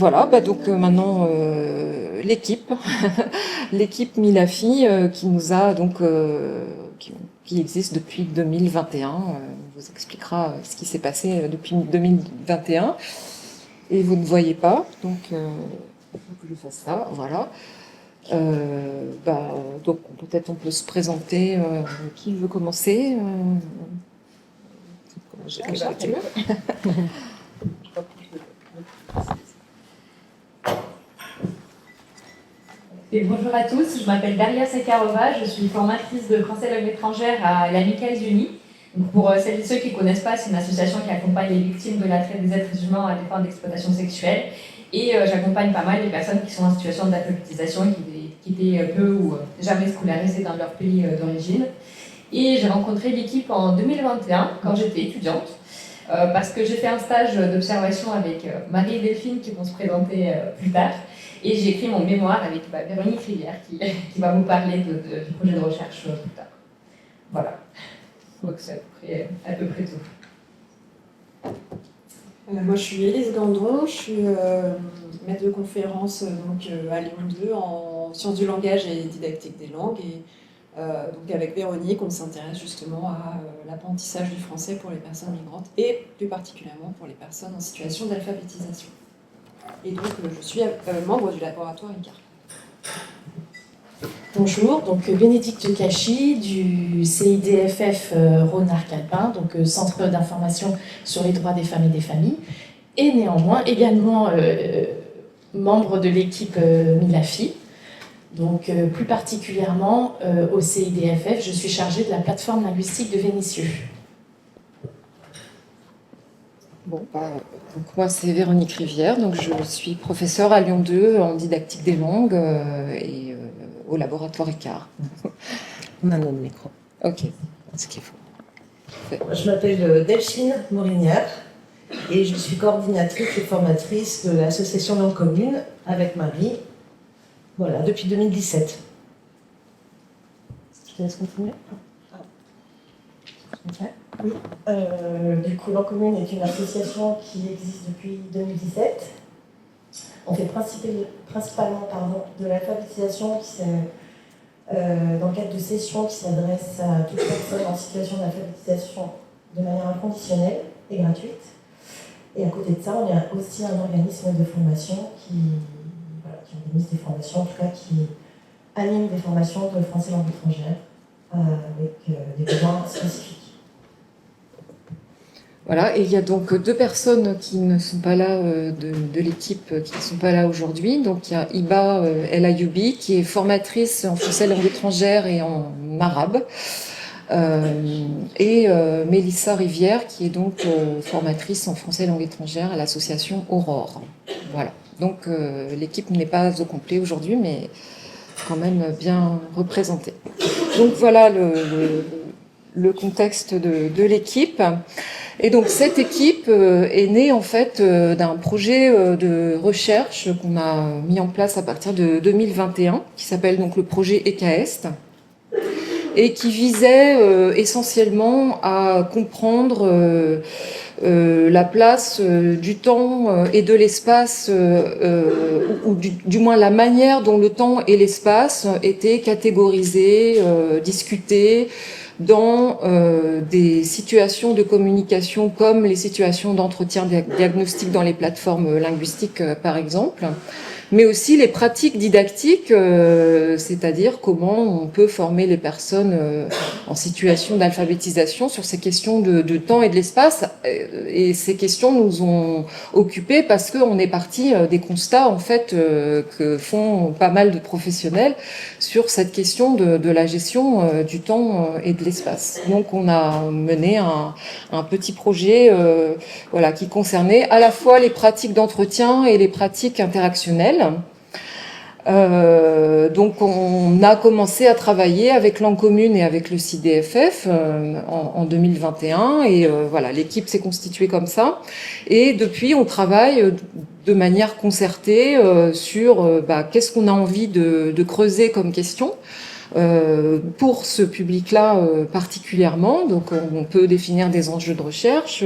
Voilà, donc maintenant l'équipe, l'équipe Milafi qui nous a donc qui existe depuis 2021. On vous expliquera ce qui s'est passé depuis 2021. Et vous ne voyez pas, donc il faut que je fasse ça, voilà. Donc peut-être on peut se présenter. Qui veut commencer Et bonjour à tous, je m'appelle Daria Sakharova, je suis formatrice de français langue étrangère à l'Amicales Unies. Donc pour celles et ceux qui ne connaissent pas, c'est une association qui accompagne les victimes de la traite des êtres humains à des fins d'exploitation sexuelle. Et j'accompagne pas mal les personnes qui sont en situation d'alphabétisation et qui étaient peu ou jamais scolarisées dans leur pays d'origine. Et j'ai rencontré l'équipe en 2021, quand j'étais étudiante, parce que j'ai fait un stage d'observation avec Marie et Delphine qui vont se présenter plus tard. Et j'ai écrit mon mémoire avec Véronique Rivière qui va vous parler du projet de recherche plus tard. Voilà. Donc c'est à peu près tout. Moi je suis Élise Gandon, je suis maître de conférence à Lyon 2 en sciences du langage et didactique des langues. Et donc avec Véronique, on s'intéresse justement à l'apprentissage du français pour les personnes migrantes et plus particulièrement pour les personnes en situation d'alphabétisation. Et donc, je suis membre du laboratoire ICAR. Bonjour, donc Bénédicte Cachy du CIDFF Rhône-Arc-Alpin, donc Centre d'information sur les droits des femmes et des familles, et néanmoins également membre de l'équipe Milafi. Donc plus particulièrement au CIDFF, je suis chargée de la plateforme linguistique de Vénissieux. Donc moi c'est Véronique Rivière, donc je suis professeure à Lyon 2 en didactique des langues et au laboratoire ICAR. On a notre micro. Ok, ce qu'il faut. Je m'appelle Delphine Morinière et je suis coordinatrice et formatrice de l'association Langue Commune avec Marie, voilà, depuis 2017. Je te laisse continuer. Du coup, Langue Commune est une association qui existe depuis 2017. On fait principalement de l'alphabétisation dans le cadre de sessions qui s'adressent à toute personne en situation d'alphabétisation de manière inconditionnelle et gratuite. Et à côté de ça, on est aussi un organisme de formation qui organise des formations, en tout cas qui anime des formations de français langue étrangère avec des besoins spécifiques. Voilà, et il y a donc deux personnes qui ne sont pas là de l'équipe, qui ne sont pas là aujourd'hui. Donc il y a Iba El Ayoubi, qui est formatrice en français langue étrangère et en arabe, et Mélissa Rivière, qui est donc formatrice en français langue étrangère à l'association Aurore. Voilà, donc l'équipe n'est pas au complet aujourd'hui, mais quand même bien représentée. Donc voilà le contexte de l'équipe. Et donc cette équipe est née en fait d'un projet de recherche qu'on a mis en place à partir de 2021, qui s'appelle donc le projet ECAEST, et qui visait essentiellement à comprendre la place du temps et de l'espace, ou du moins la manière dont le temps et l'espace étaient catégorisés, discutés, dans des situations de communication comme les situations d'entretien diagnostic dans les plateformes linguistiques par exemple, mais aussi les pratiques didactiques, c'est-à-dire comment on peut former les personnes en situation d'alphabétisation sur ces questions de temps et de l'espace. Et ces questions nous ont occupés parce qu'on est parti des constats en fait que font pas mal de professionnels sur cette question de la gestion du temps et de l'espace. Donc on a mené un petit projet qui concernait à la fois les pratiques d'entretien et les pratiques interactionnelles. Donc on a commencé à travailler avec Langue Commune et avec le CIDFF en 2021 et l'équipe s'est constituée comme ça et depuis on travaille de manière concertée sur qu'est-ce qu'on a envie de creuser comme question pour ce public-là particulièrement. Donc on peut définir des enjeux de recherche.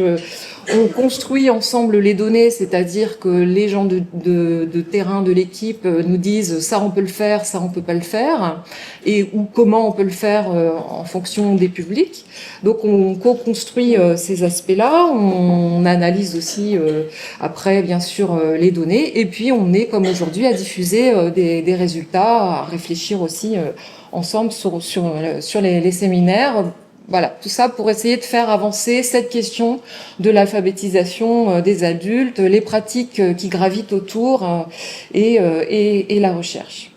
On construit ensemble les données, c'est-à-dire que les gens de terrain de l'équipe nous disent ça on peut le faire, ça on peut pas le faire, et ou comment on peut le faire en fonction des publics. Donc on co-construit ces aspects-là, on analyse aussi après bien sûr les données, et puis on est comme aujourd'hui à diffuser des résultats, à réfléchir aussi ensemble sur les séminaires. Voilà, tout ça pour essayer de faire avancer cette question de l'alphabétisation des adultes, les pratiques qui gravitent autour et la recherche.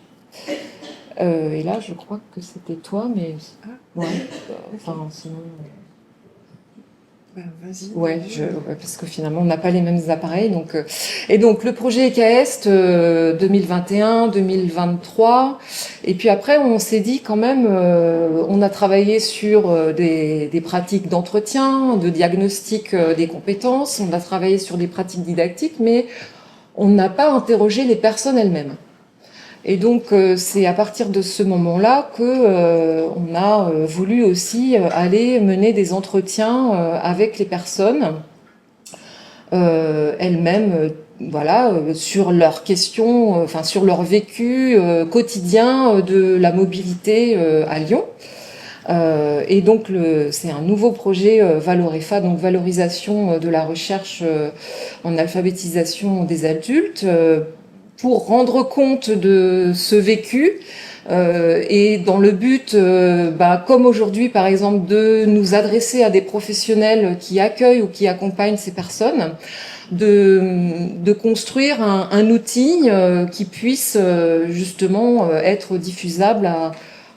Et là, je crois que c'était toi, mais ouais, enfin sinon. Vas-y. Ouais, parce que finalement, on n'a pas les mêmes appareils. Donc, et donc, le projet EKAEST 2021-2023. Et puis après, on s'est dit quand même, on a travaillé sur des pratiques d'entretien, de diagnostic des compétences. On a travaillé sur des pratiques didactiques, mais on n'a pas interrogé les personnes elles-mêmes. Et donc, c'est à partir de ce moment-là que on a voulu aussi aller mener des entretiens avec les personnes elles-mêmes, voilà, sur leurs questions, enfin sur leur vécu quotidien de la mobilité à Lyon. Et donc, c'est un nouveau projet Valorefa, donc valorisation de la recherche en alphabétisation des adultes. Pour rendre compte de ce vécu et dans le but, comme aujourd'hui par exemple, de nous adresser à des professionnels qui accueillent ou qui accompagnent ces personnes, de construire un outil qui puisse justement être diffusable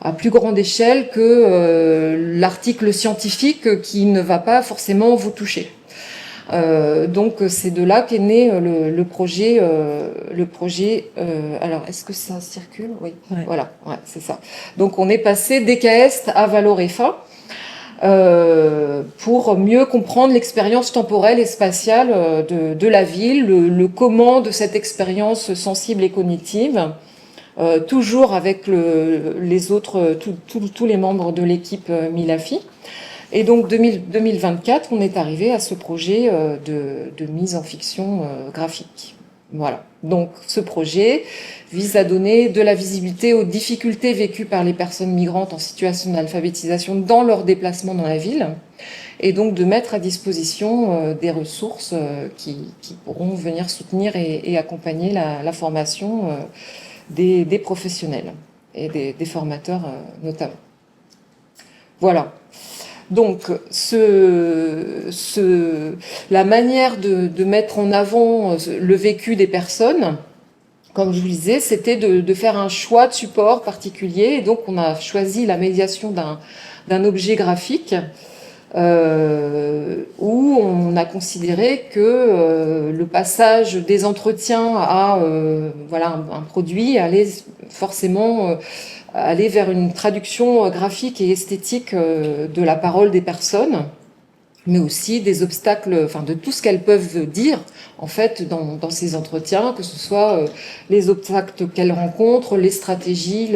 à plus grande échelle que l'article scientifique qui ne va pas forcément vous toucher. Donc c'est de là qu'est né le projet. Alors est-ce que ça circule? Oui. Ouais. Voilà, ouais, c'est ça. Donc on est passé d'EKAEST à Valorefa pour mieux comprendre l'expérience temporelle et spatiale de la ville, le comment de cette expérience sensible et cognitive. Toujours avec les autres, tous les membres de l'équipe Milafi. Et donc 2024, on est arrivé à ce projet de mise en fiction graphique. Voilà. Donc ce projet vise à donner de la visibilité aux difficultés vécues par les personnes migrantes en situation d'alphabétisation dans leur déplacement dans la ville, et donc de mettre à disposition des ressources qui pourront venir soutenir et accompagner la formation des professionnels et des formateurs notamment. Voilà. Donc, la manière de mettre en avant le vécu des personnes, comme je vous le disais, c'était de faire un choix de support particulier. Et donc, on a choisi la médiation d'un objet graphique où on a considéré que le passage des entretiens à un produit allait forcément aller vers une traduction graphique et esthétique de la parole des personnes, mais aussi des obstacles, enfin de tout ce qu'elles peuvent dire en fait dans ces entretiens, que ce soit les obstacles qu'elles rencontrent, les stratégies,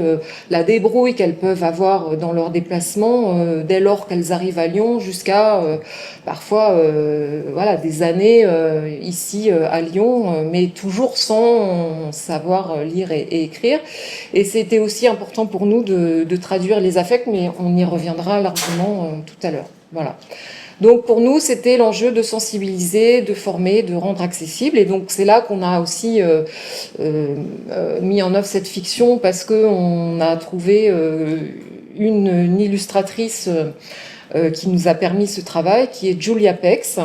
la débrouille qu'elles peuvent avoir dans leur déplacement dès lors qu'elles arrivent à Lyon, jusqu'à parfois des années ici à Lyon, mais toujours sans savoir lire et écrire. Et c'était aussi important pour nous de traduire les affects, mais on y reviendra largement tout à l'heure. Voilà. Donc pour nous, c'était l'enjeu de sensibiliser, de former, de rendre accessible. Et donc c'est là qu'on a aussi mis en œuvre cette fiction, parce qu'on a trouvé une illustratrice qui nous a permis ce travail, qui est Julia Pex,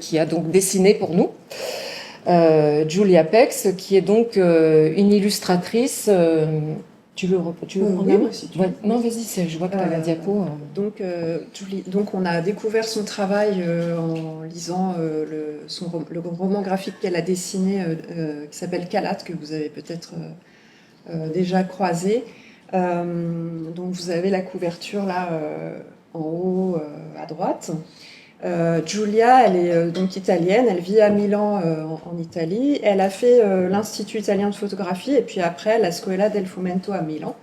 qui a donc dessiné pour nous. Julia Pex, qui est donc une illustratrice... Tu veux reprendre oui, si tu veux. Non, vas-y, je vois que tu as la diapo. Donc, on a découvert son travail en lisant le roman graphique qu'elle a dessiné, qui s'appelle Calate, que vous avez peut-être déjà croisé. Donc, vous avez la couverture là, en haut à droite. Giulia, elle est donc italienne, elle vit à Milan en Italie. Elle a fait l'Institut italien de photographie et puis après la Scuola del Fomento à Milan.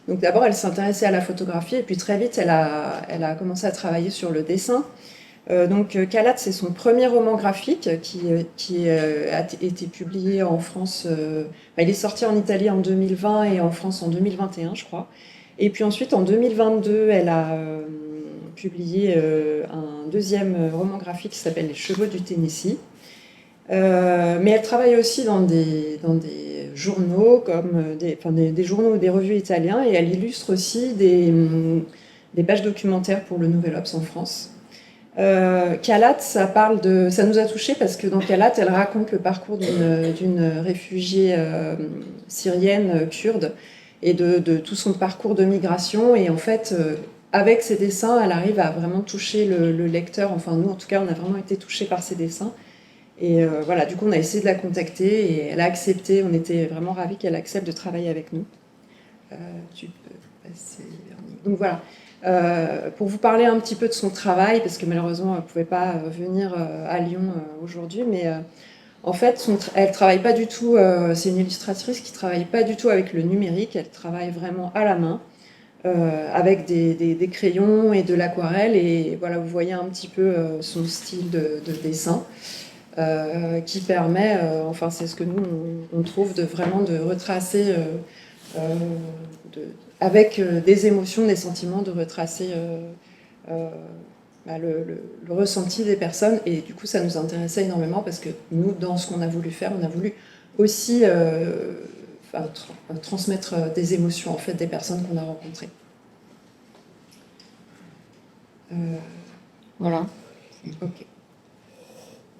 Donc d'abord, elle s'intéressait à la photographie et puis très vite, elle a commencé à travailler sur le dessin. Donc Calat, c'est son premier roman graphique qui a été publié en France. Il est sorti en Italie en 2020 et en France en 2021, je crois. Et puis ensuite, en 2022, elle a publié un deuxième roman graphique qui s'appelle Les Chevaux du Tennessee. Mais elle travaille aussi dans des journaux, comme des journaux ou des revues italiens, et elle illustre aussi des pages documentaires pour le Nouvel Obs en France. Calat, ça nous a touchés parce que dans Calat, elle raconte le parcours d'une réfugiée syrienne kurde et de tout son parcours de migration. Et en fait, avec ses dessins, elle arrive à vraiment toucher le lecteur. Enfin, nous, en tout cas, on a vraiment été touchés par ses dessins. Et voilà, du coup, on a essayé de la contacter et elle a accepté. On était vraiment ravis qu'elle accepte de travailler avec nous. Tu peux passer. Donc voilà. Pour vous parler un petit peu de son travail, parce que malheureusement elle ne pouvait pas venir à Lyon aujourd'hui, mais en fait elle travaille pas du tout, c'est une illustratrice qui travaille pas du tout avec le numérique, elle travaille vraiment à la main, avec des crayons et de l'aquarelle, et voilà, vous voyez un petit peu son style de dessin, qui permet, enfin c'est ce que nous on trouve, de vraiment de retracer avec des émotions, des sentiments, de retracer le ressenti des personnes. Et du coup, ça nous intéressait énormément parce que nous, dans ce qu'on a voulu faire, on a voulu aussi transmettre des émotions en fait, des personnes qu'on a rencontrées. Voilà. Ok.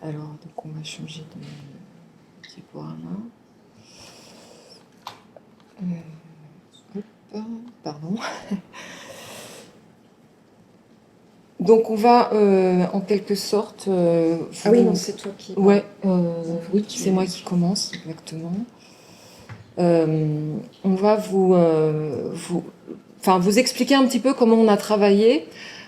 Alors, donc on va changer de diaporama. Pardon. Donc on va en quelque sorte. Ah oui, non, c'est toi qui. Ouais, oui, c'est moi qui commence exactement. On va vous expliquer un petit peu comment on a travaillé.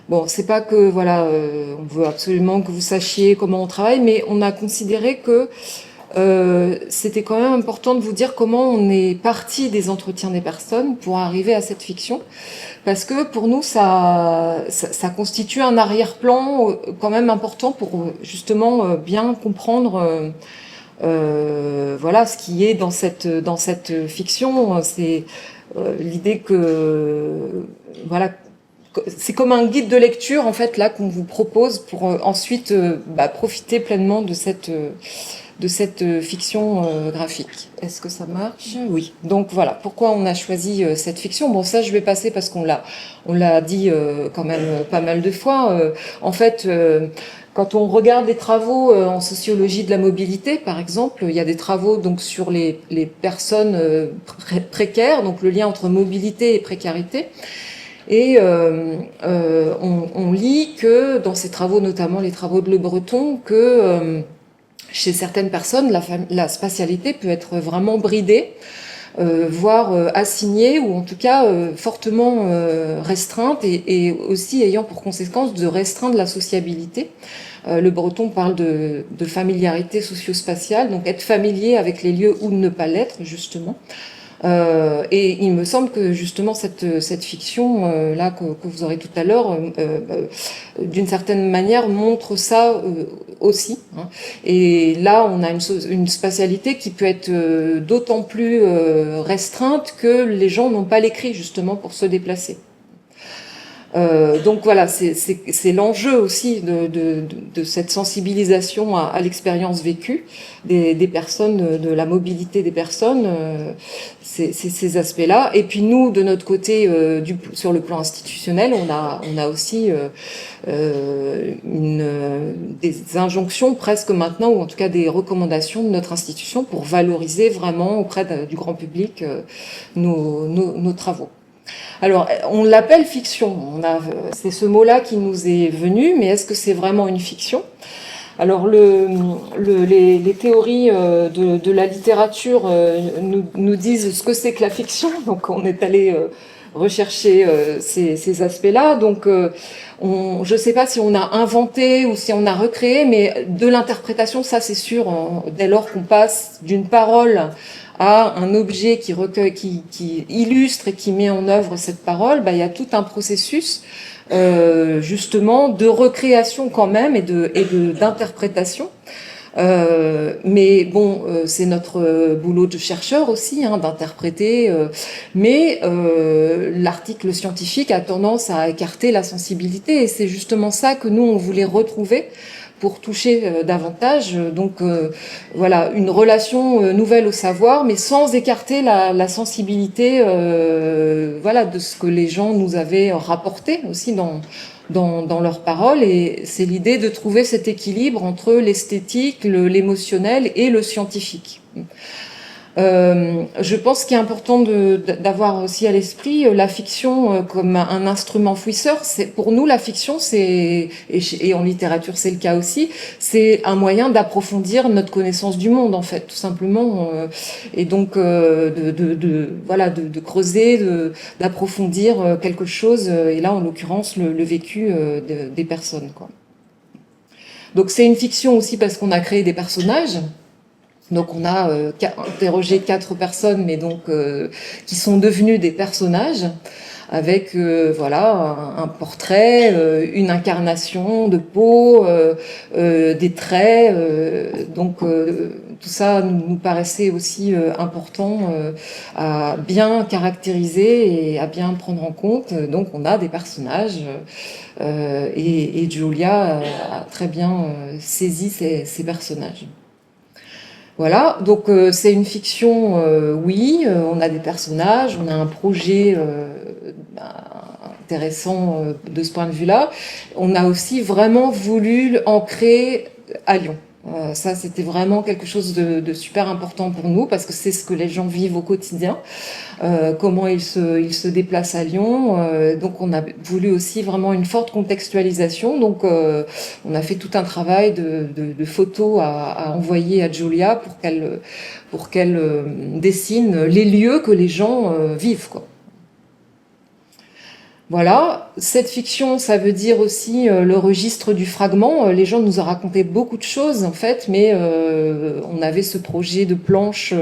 Bon, c'est pas que voilà, on veut absolument que vous sachiez comment on travaille, mais on a considéré que c'était quand même important de vous dire comment on est parti des entretiens des personnes pour arriver à cette fiction, parce que pour nous ça constitue un arrière-plan quand même important pour justement bien comprendre voilà ce qui est dans cette fiction. C'est l'idée que voilà, c'est comme un guide de lecture en fait là qu'on vous propose pour ensuite profiter pleinement de cette fiction graphique. Est-ce que ça marche ? Oui. Donc voilà, pourquoi on a choisi cette fiction. Bon, ça je vais passer parce qu'on l'a dit quand même pas mal de fois. En fait, quand on regarde les travaux en sociologie de la mobilité, par exemple, il y a des travaux donc sur les personnes précaires, donc le lien entre mobilité et précarité. Et on lit que dans ces travaux, notamment les travaux de Le Breton, que chez certaines personnes, la spatialité peut être vraiment bridée, voire assignée, ou en tout cas fortement restreinte, et aussi ayant pour conséquence de restreindre la sociabilité. Le Breton parle de familiarité socio-spatiale, donc être familier avec les lieux ou ne pas l'être, justement. Et il me semble que justement cette fiction là que vous aurez tout à l'heure, d'une certaine manière montre ça aussi. Hein. Et là, on a une spatialité qui peut être d'autant plus restreinte que les gens n'ont pas l'écrit justement pour se déplacer. Donc voilà, c'est l'enjeu aussi de cette sensibilisation à l'expérience vécue des personnes, de la mobilité des personnes, ces aspects-là. Et puis nous, de notre côté, sur le plan institutionnel, on a aussi des injonctions presque maintenant, ou en tout cas des recommandations de notre institution pour valoriser vraiment auprès du grand public nos travaux. Alors, on l'appelle fiction. C'est ce mot-là qui nous est venu, mais est-ce que c'est vraiment une fiction ? Alors, les théories de la littérature nous disent ce que c'est que la fiction. Donc, on est allé recherché ces aspects-là. Donc, je ne sais pas si on a inventé ou si on a recréé, mais de l'interprétation, ça c'est sûr, dès lors qu'on passe d'une parole à un objet qui recueille, qui illustre et qui met en œuvre cette parole, il y a tout un processus justement de recréation quand même et d'interprétation. Mais bon, c'est notre boulot de chercheur aussi, d'interpréter. Mais l'article scientifique a tendance à écarter la sensibilité, et c'est justement ça que nous on voulait retrouver pour toucher davantage. Donc voilà, une relation nouvelle au savoir, mais sans écarter la sensibilité, voilà, de ce que les gens nous avaient rapporté aussi dans leurs paroles. Et c'est l'idée de trouver cet équilibre entre l'esthétique, l'émotionnel et le scientifique. Je pense qu'il est important d'avoir aussi à l'esprit la fiction comme un instrument fouisseur. Pour nous, la fiction, et en littérature c'est le cas aussi, c'est un moyen d'approfondir notre connaissance du monde, en fait, tout simplement. Et donc de creuser, d'approfondir quelque chose, et là en l'occurrence le vécu des personnes, quoi. Donc c'est une fiction aussi parce qu'on a créé des personnages. Donc on a interrogé 4 personnes, mais donc qui sont devenues des personnages, avec voilà un portrait, une incarnation de peau, des traits. Donc tout ça nous paraissait aussi important à bien caractériser et à bien prendre en compte. Donc on a des personnages et Giulia a très bien saisi ces personnages. Voilà, donc c'est une fiction, oui, on a des personnages, on a un projet intéressant de ce point de vue-là. On a aussi vraiment voulu ancrer à Lyon. Ça, c'était vraiment quelque chose de super important pour nous, parce que c'est ce que les gens vivent au quotidien, comment ils se déplacent à Lyon. Donc on a voulu aussi vraiment une forte contextualisation. Donc on a fait tout un travail de photos à envoyer à Giulia pour qu'elle dessine les lieux que les gens vivent, quoi. Voilà, cette fiction, ça veut dire aussi le registre du fragment. Les gens nous ont raconté beaucoup de choses, en fait, mais on avait ce projet de planche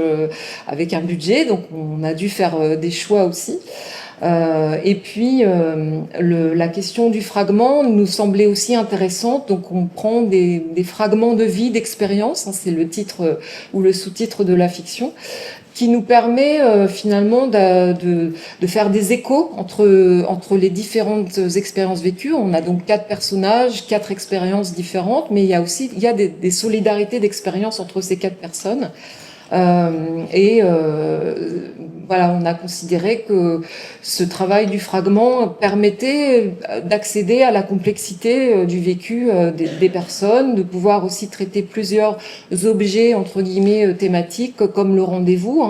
avec un budget, donc on a dû faire des choix aussi. Et puis, la question du fragment nous semblait aussi intéressante, donc on prend des fragments de vie, d'expérience, c'est le titre ou le sous-titre de la fiction, qui nous permet finalement de faire des échos entre les différentes expériences vécues. On a donc 4 personnages, 4 expériences différentes, mais il y a des solidarités d'expériences entre ces 4 personnes. Voilà, on a considéré que ce travail du fragment permettait d'accéder à la complexité du vécu des personnes, de pouvoir aussi traiter plusieurs objets entre guillemets thématiques, comme le rendez-vous.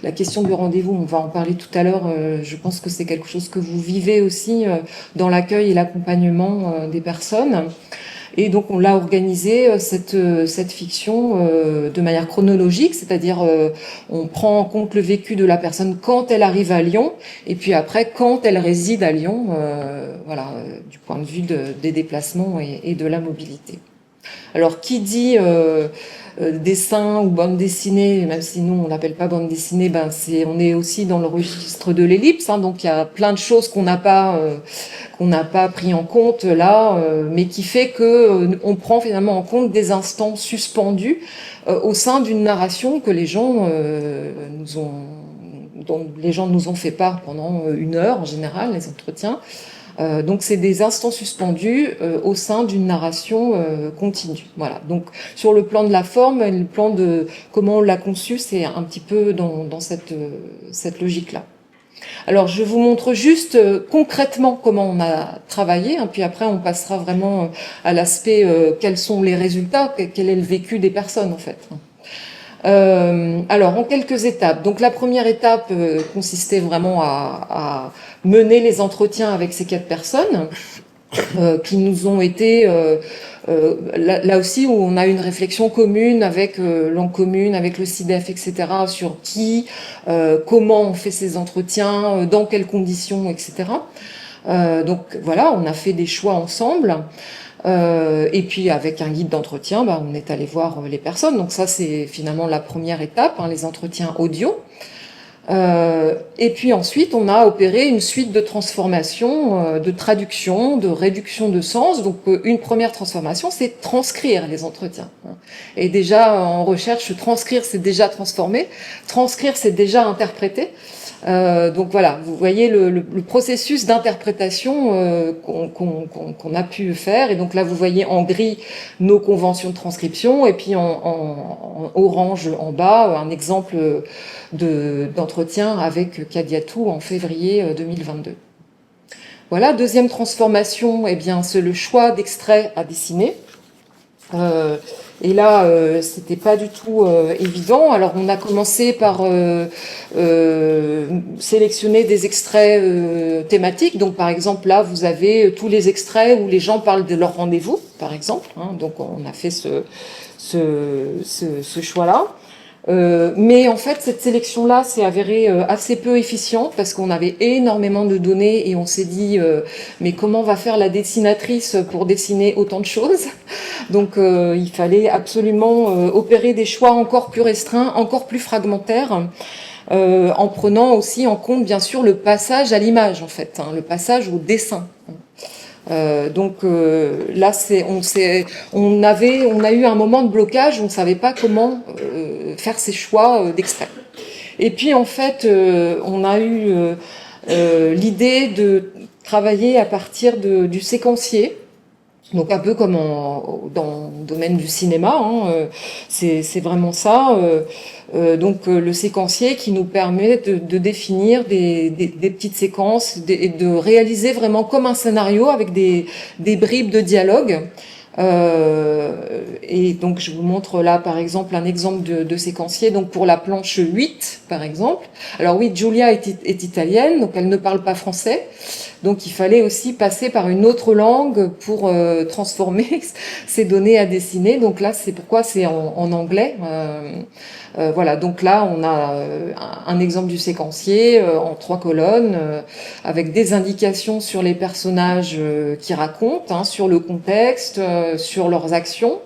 La question du rendez-vous, on va en parler tout à l'heure. Je pense que c'est quelque chose que vous vivez aussi dans l'accueil et l'accompagnement des personnes. Et donc on l'a organisé cette fiction de manière chronologique, c'est-à-dire on prend en compte le vécu de la personne quand elle arrive à Lyon, et puis après quand elle réside à Lyon, voilà, du point de vue des déplacements et de la mobilité. Alors qui dit dessin ou bande dessinée, même si nous on l'appelle pas bande dessinée, on est aussi dans le registre de l'ellipse, donc il y a plein de choses qu'on n'a pas pris en compte là, mais qui fait que on prend finalement en compte des instants suspendus au sein d'une narration que les gens dont les gens nous ont fait part pendant 1 heure en général, les entretiens. Donc c'est des instants suspendus au sein d'une narration continue. Voilà. Donc sur le plan de la forme, le plan de comment on l'a conçu, c'est un petit peu dans cette logique-là. Alors je vous montre juste concrètement comment on a travaillé, puis après on passera vraiment à l'aspect quels sont les résultats, quel est le vécu des personnes en fait. Alors, en quelques étapes. Donc, la première étape consistait vraiment à mener les entretiens avec ces 4 personnes qui nous ont été là aussi où on a une réflexion commune avec Langue Commune, avec le CIDEF, etc., sur qui, comment on fait ces entretiens, dans quelles conditions, etc. Donc voilà, on a fait des choix ensemble. Et puis avec un guide d'entretien, on est allé voir les personnes. Donc ça, c'est finalement la première étape, hein, les entretiens audio. Et puis ensuite, on a opéré une suite de transformations, de traduction, de réduction de sens. Donc une première transformation, c'est transcrire les entretiens. Et déjà en recherche, transcrire, c'est déjà transformer. Transcrire, c'est déjà interpréter. Donc voilà, vous voyez le processus d'interprétation qu'on a pu faire. Et donc là, vous voyez en gris nos conventions de transcription, et puis en orange en bas, un exemple d'entretien avec Kadiatou en février 2022. Voilà, deuxième transformation, eh bien, c'est le choix d'extraits à dessiner. Et là, c'était pas du tout évident. Alors, on a commencé par sélectionner des extraits thématiques. Donc, par exemple, là, vous avez tous les extraits où les gens parlent de leur rendez-vous, par exemple. Hein. Donc, on a fait ce choix-là. Mais en fait, cette sélection-là s'est avérée assez peu efficiente parce qu'on avait énormément de données et on s'est dit mais comment va faire la dessinatrice pour dessiner autant de choses? Donc il fallait absolument opérer des choix encore plus restreints, encore plus fragmentaires, en prenant aussi en compte bien sûr le passage à l'image en fait, hein, le passage au dessin. Donc là, on a eu un moment de blocage, on ne savait pas comment faire ces choix d'extrait. Et puis en fait, on a eu l'idée de travailler à partir du séquencier. Donc un peu comme dans le domaine du cinéma, hein, c'est vraiment ça. Donc le séquencier qui nous permet de définir des petites séquences et de réaliser vraiment comme un scénario avec des bribes de dialogue. Et donc je vous montre là par exemple un exemple de séquencier. Donc pour la planche 8 par exemple. Alors oui, Giulia est italienne, donc elle ne parle pas français. Donc il fallait aussi passer par une autre langue pour transformer ces données à dessiner. Donc là, c'est pourquoi c'est en anglais. Voilà, donc là, on a un exemple du séquencier en 3 colonnes avec des indications sur les personnages qui racontent, hein, sur le contexte, sur leurs actions.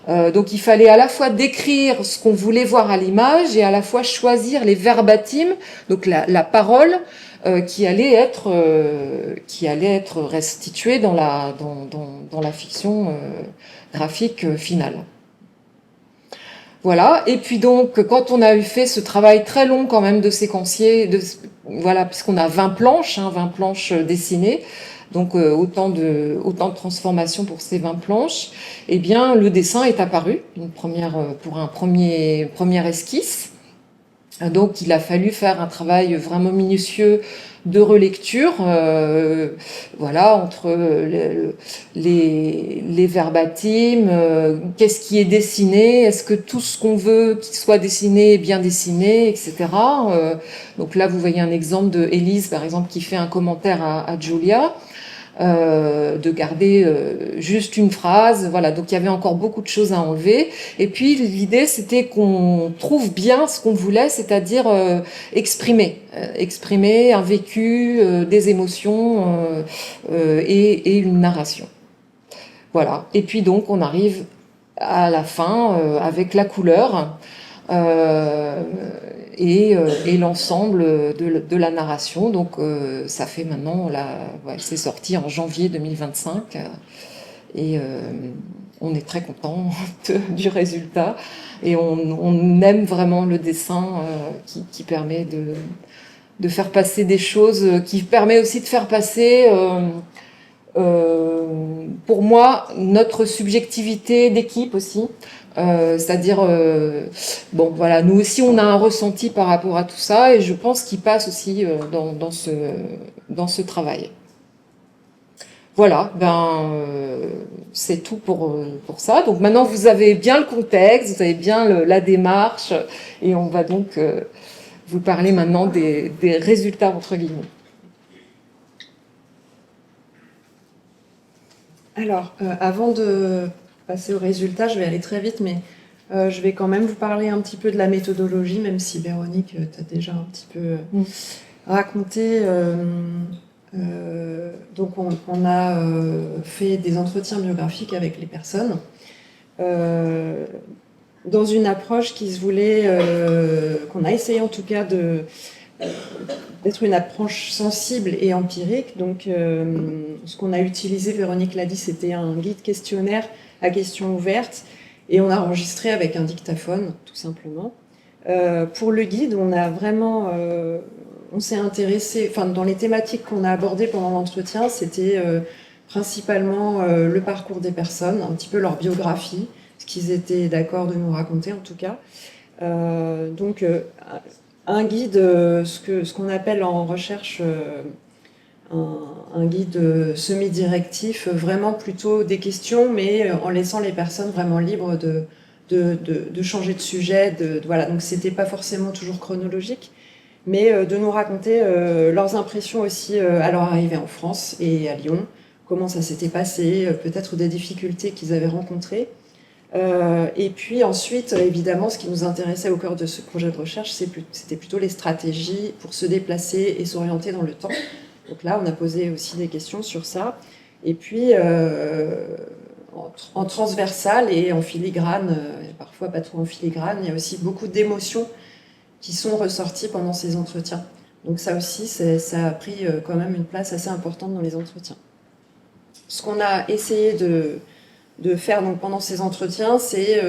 Donc il fallait à la fois décrire ce qu'on voulait voir à l'image et à la fois choisir les verbatims, donc la parole, qui allait être restituée dans la fiction graphique finale. Voilà. Et puis donc, quand on a eu fait ce travail très long quand même de séquencier, voilà, puisqu'on a 20 planches, hein, 20 planches dessinées, donc autant de transformations pour ces 20 planches, eh bien le dessin est apparu pour un premier esquisse. Donc il a fallu faire un travail vraiment minutieux de relecture, voilà, entre les verbatims, qu'est-ce qui est dessiné, est-ce que tout ce qu'on veut qu'il soit dessiné est bien dessiné, etc. Donc là, vous voyez un exemple de Élise, par exemple, qui fait un commentaire à Giulia, de garder juste une phrase, voilà. Donc il y avait encore beaucoup de choses à enlever. Et puis l'idée, c'était qu'on trouve bien ce qu'on voulait, c'est-à-dire exprimer un vécu, des émotions et une narration. Voilà. Et puis donc on arrive à la fin avec la couleur. Et l'ensemble de la narration. Donc ça fait maintenant, c'est sorti en janvier 2025 et on est très content du résultat et on aime vraiment le dessin qui permet de faire passer des choses, qui permet aussi de faire passer pour moi notre subjectivité d'équipe aussi. C'est-à-dire, bon, voilà, nous aussi, on a un ressenti par rapport à tout ça, et je pense qu'il passe aussi dans ce travail. Voilà, c'est tout pour ça. Donc maintenant, vous avez bien le contexte, vous avez bien la démarche, et on va donc vous parler maintenant des résultats entre guillemets. Alors, avant de passer aux résultats, je vais aller très vite, mais je vais quand même vous parler un petit peu de la méthodologie, même si Véronique t'a déjà un petit peu raconté. Donc, on a fait des entretiens biographiques avec les personnes dans une approche qui se voulait, qu'on a essayé en tout cas d'être une approche sensible et empirique. Donc, ce qu'on a utilisé, Véronique l'a dit, c'était un guide questionnaire à questions ouvertes et on a enregistré avec un dictaphone, tout simplement. Pour le guide, on a vraiment, on s'est intéressé, enfin, dans les thématiques qu'on a abordées pendant l'entretien, c'était principalement le parcours des personnes, un petit peu leur biographie, ce qu'ils étaient d'accord de nous raconter en tout cas. Donc, un guide, ce qu'on appelle en recherche un guide semi-directif, vraiment plutôt des questions, mais en laissant les personnes vraiment libres de changer de sujet. Voilà. Donc c'était pas forcément toujours chronologique, mais de nous raconter leurs impressions aussi à leur arrivée en France et à Lyon, comment ça s'était passé, peut-être des difficultés qu'ils avaient rencontrées. Et puis ensuite, évidemment, ce qui nous intéressait au cœur de ce projet de recherche, c'était plutôt les stratégies pour se déplacer et s'orienter dans le temps. Donc là, on a posé aussi des questions sur ça. Et puis, en transversal et en filigrane, parfois pas trop en filigrane, il y a aussi beaucoup d'émotions qui sont ressorties pendant ces entretiens. Donc ça aussi, ça a pris quand même une place assez importante dans les entretiens. Ce qu'on a essayé de faire donc, pendant ces entretiens, c'est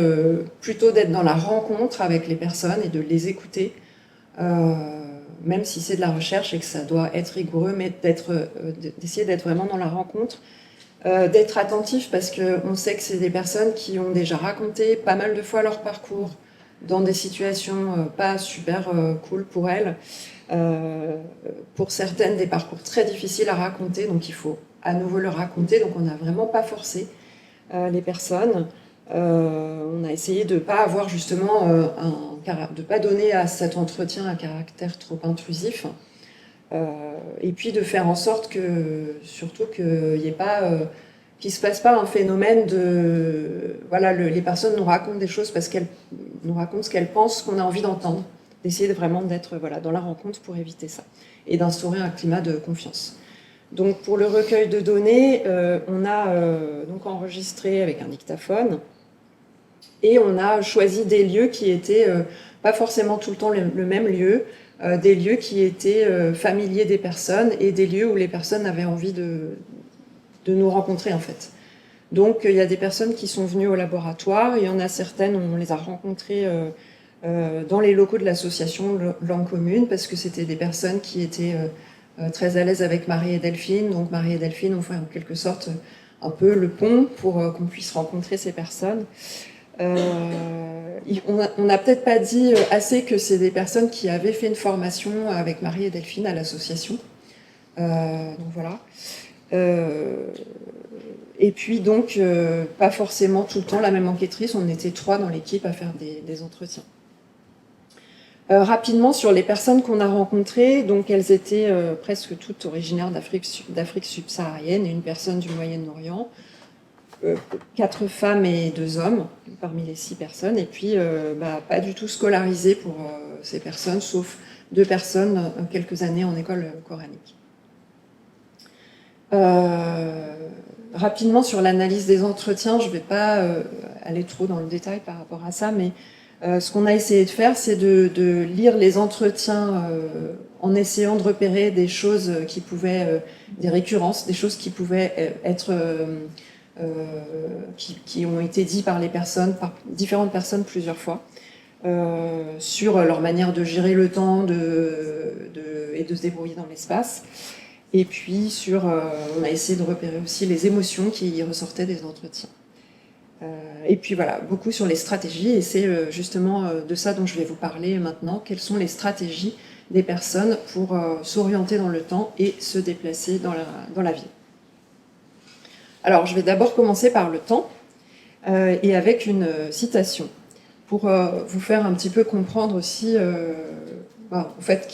plutôt d'être dans la rencontre avec les personnes et de les écouter, même si c'est de la recherche et que ça doit être rigoureux, mais d'essayer d'être vraiment dans la rencontre, d'être attentif parce qu'on sait que c'est des personnes qui ont déjà raconté pas mal de fois leur parcours dans des situations pas super cool pour elles, pour certaines des parcours très difficiles à raconter, donc il faut à nouveau le raconter, donc on n'a vraiment pas forcé les personnes. On a essayé de ne pas avoir justement de pas donner à cet entretien un caractère trop intrusif, et puis de faire en sorte que surtout qu'il y ait pas qu'il se passe pas un phénomène de voilà les personnes nous racontent des choses parce qu'elles nous racontent ce qu'elles pensent qu'on a envie d'entendre, d'essayer vraiment d'être voilà dans la rencontre pour éviter ça et d'instaurer un climat de confiance. Donc pour le recueil de données, on a donc enregistré avec un dictaphone et on a choisi des lieux qui étaient pas forcément tout le temps le même lieu, des lieux qui étaient familiers des personnes et des lieux où les personnes avaient envie de nous rencontrer en fait. Donc il y a des personnes qui sont venues au laboratoire, il y en a certaines, on les a rencontrées dans les locaux de l'association Langue Commune parce que c'était des personnes qui étaient très à l'aise avec Marie et Delphine. Donc Marie et Delphine ont fait en quelque sorte un peu le pont pour qu'on puisse rencontrer ces personnes. On n'a peut-être pas dit assez que c'est des personnes qui avaient fait une formation avec Marie et Delphine à l'association. Donc voilà. Et puis donc, pas forcément tout le temps la même enquêtrice, on était 3 dans l'équipe à faire des entretiens. Rapidement sur les personnes qu'on a rencontrées, donc elles étaient presque toutes originaires d'Afrique subsaharienne et une personne du Moyen-Orient, 4 femmes et 2 hommes parmi les 6 personnes, et puis pas du tout scolarisées pour ces personnes, sauf 2 personnes quelques années en école coranique. Rapidement sur l'analyse des entretiens, je ne vais pas aller trop dans le détail par rapport à ça, mais ce qu'on a essayé de faire, c'est de lire les entretiens en essayant de repérer des choses qui pouvaient, des récurrences, des choses qui pouvaient être, qui ont été dites par les personnes, par différentes personnes plusieurs fois, sur leur manière de gérer le temps et de se débrouiller dans l'espace. Et puis on a essayé de repérer aussi les émotions qui ressortaient des entretiens. Et puis voilà, beaucoup sur les stratégies, et c'est justement de ça dont je vais vous parler maintenant. Quelles sont les stratégies des personnes pour s'orienter dans le temps et se déplacer dans la ville. Alors, je vais d'abord commencer par le temps, et avec une citation, pour vous faire un petit peu comprendre aussi voilà, en fait,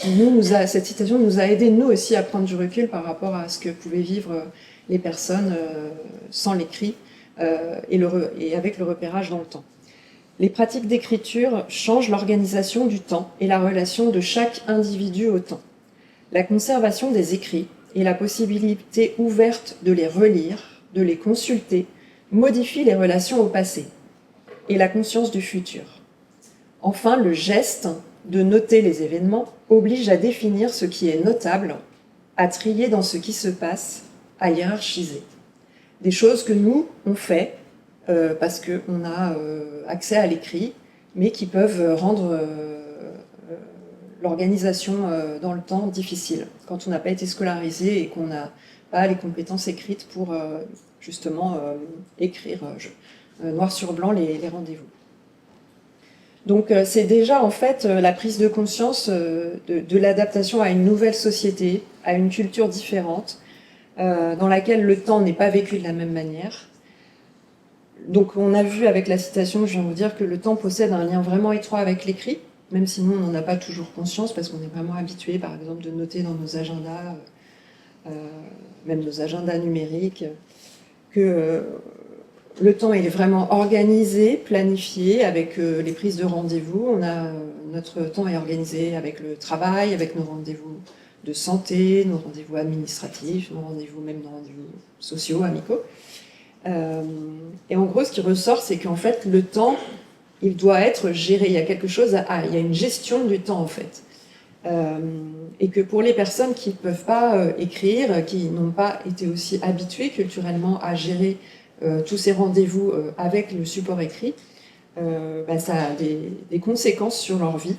cette citation nous a aidé, nous aussi, à prendre du recul par rapport à ce que pouvaient vivre les personnes sans l'écrit et avec le repérage dans le temps. Les pratiques d'écriture changent l'organisation du temps et la relation de chaque individu au temps. La conservation des écrits et la possibilité ouverte de les relire, de les consulter, modifie les relations au passé et la conscience du futur. Enfin, le geste de noter les événements oblige à définir ce qui est notable, à trier dans ce qui se passe, à hiérarchiser. Des choses que nous, on fait parce qu'on a accès à l'écrit, mais qui peuvent rendre l'organisation dans le temps difficile, quand on n'a pas été scolarisé et qu'on n'a pas les compétences écrites pour justement écrire noir sur blanc les rendez-vous. Donc c'est déjà en fait la prise de conscience de l'adaptation à une nouvelle société, à une culture différente, dans laquelle le temps n'est pas vécu de la même manière. Donc on a vu avec la citation, je viens de vous dire, que le temps possède un lien vraiment étroit avec l'écrit, même si nous on n'en a pas toujours conscience, parce qu'on est vraiment habitué par exemple de noter dans nos agendas, même nos agendas numériques, que le temps il est vraiment organisé, planifié, avec les prises de rendez-vous. Notre temps est organisé avec le travail, avec nos rendez-vous de santé, nos rendez-vous administratifs, nos rendez-vous sociaux, amicaux. Et en gros, ce qui ressort, c'est qu'en fait, le temps, il doit être géré. Il y a quelque chose il y a une gestion du temps, en fait. Et que pour les personnes qui ne peuvent pas écrire, qui n'ont pas été aussi habituées culturellement à gérer tous ces rendez-vous avec le support écrit, ça a des conséquences sur leur vie.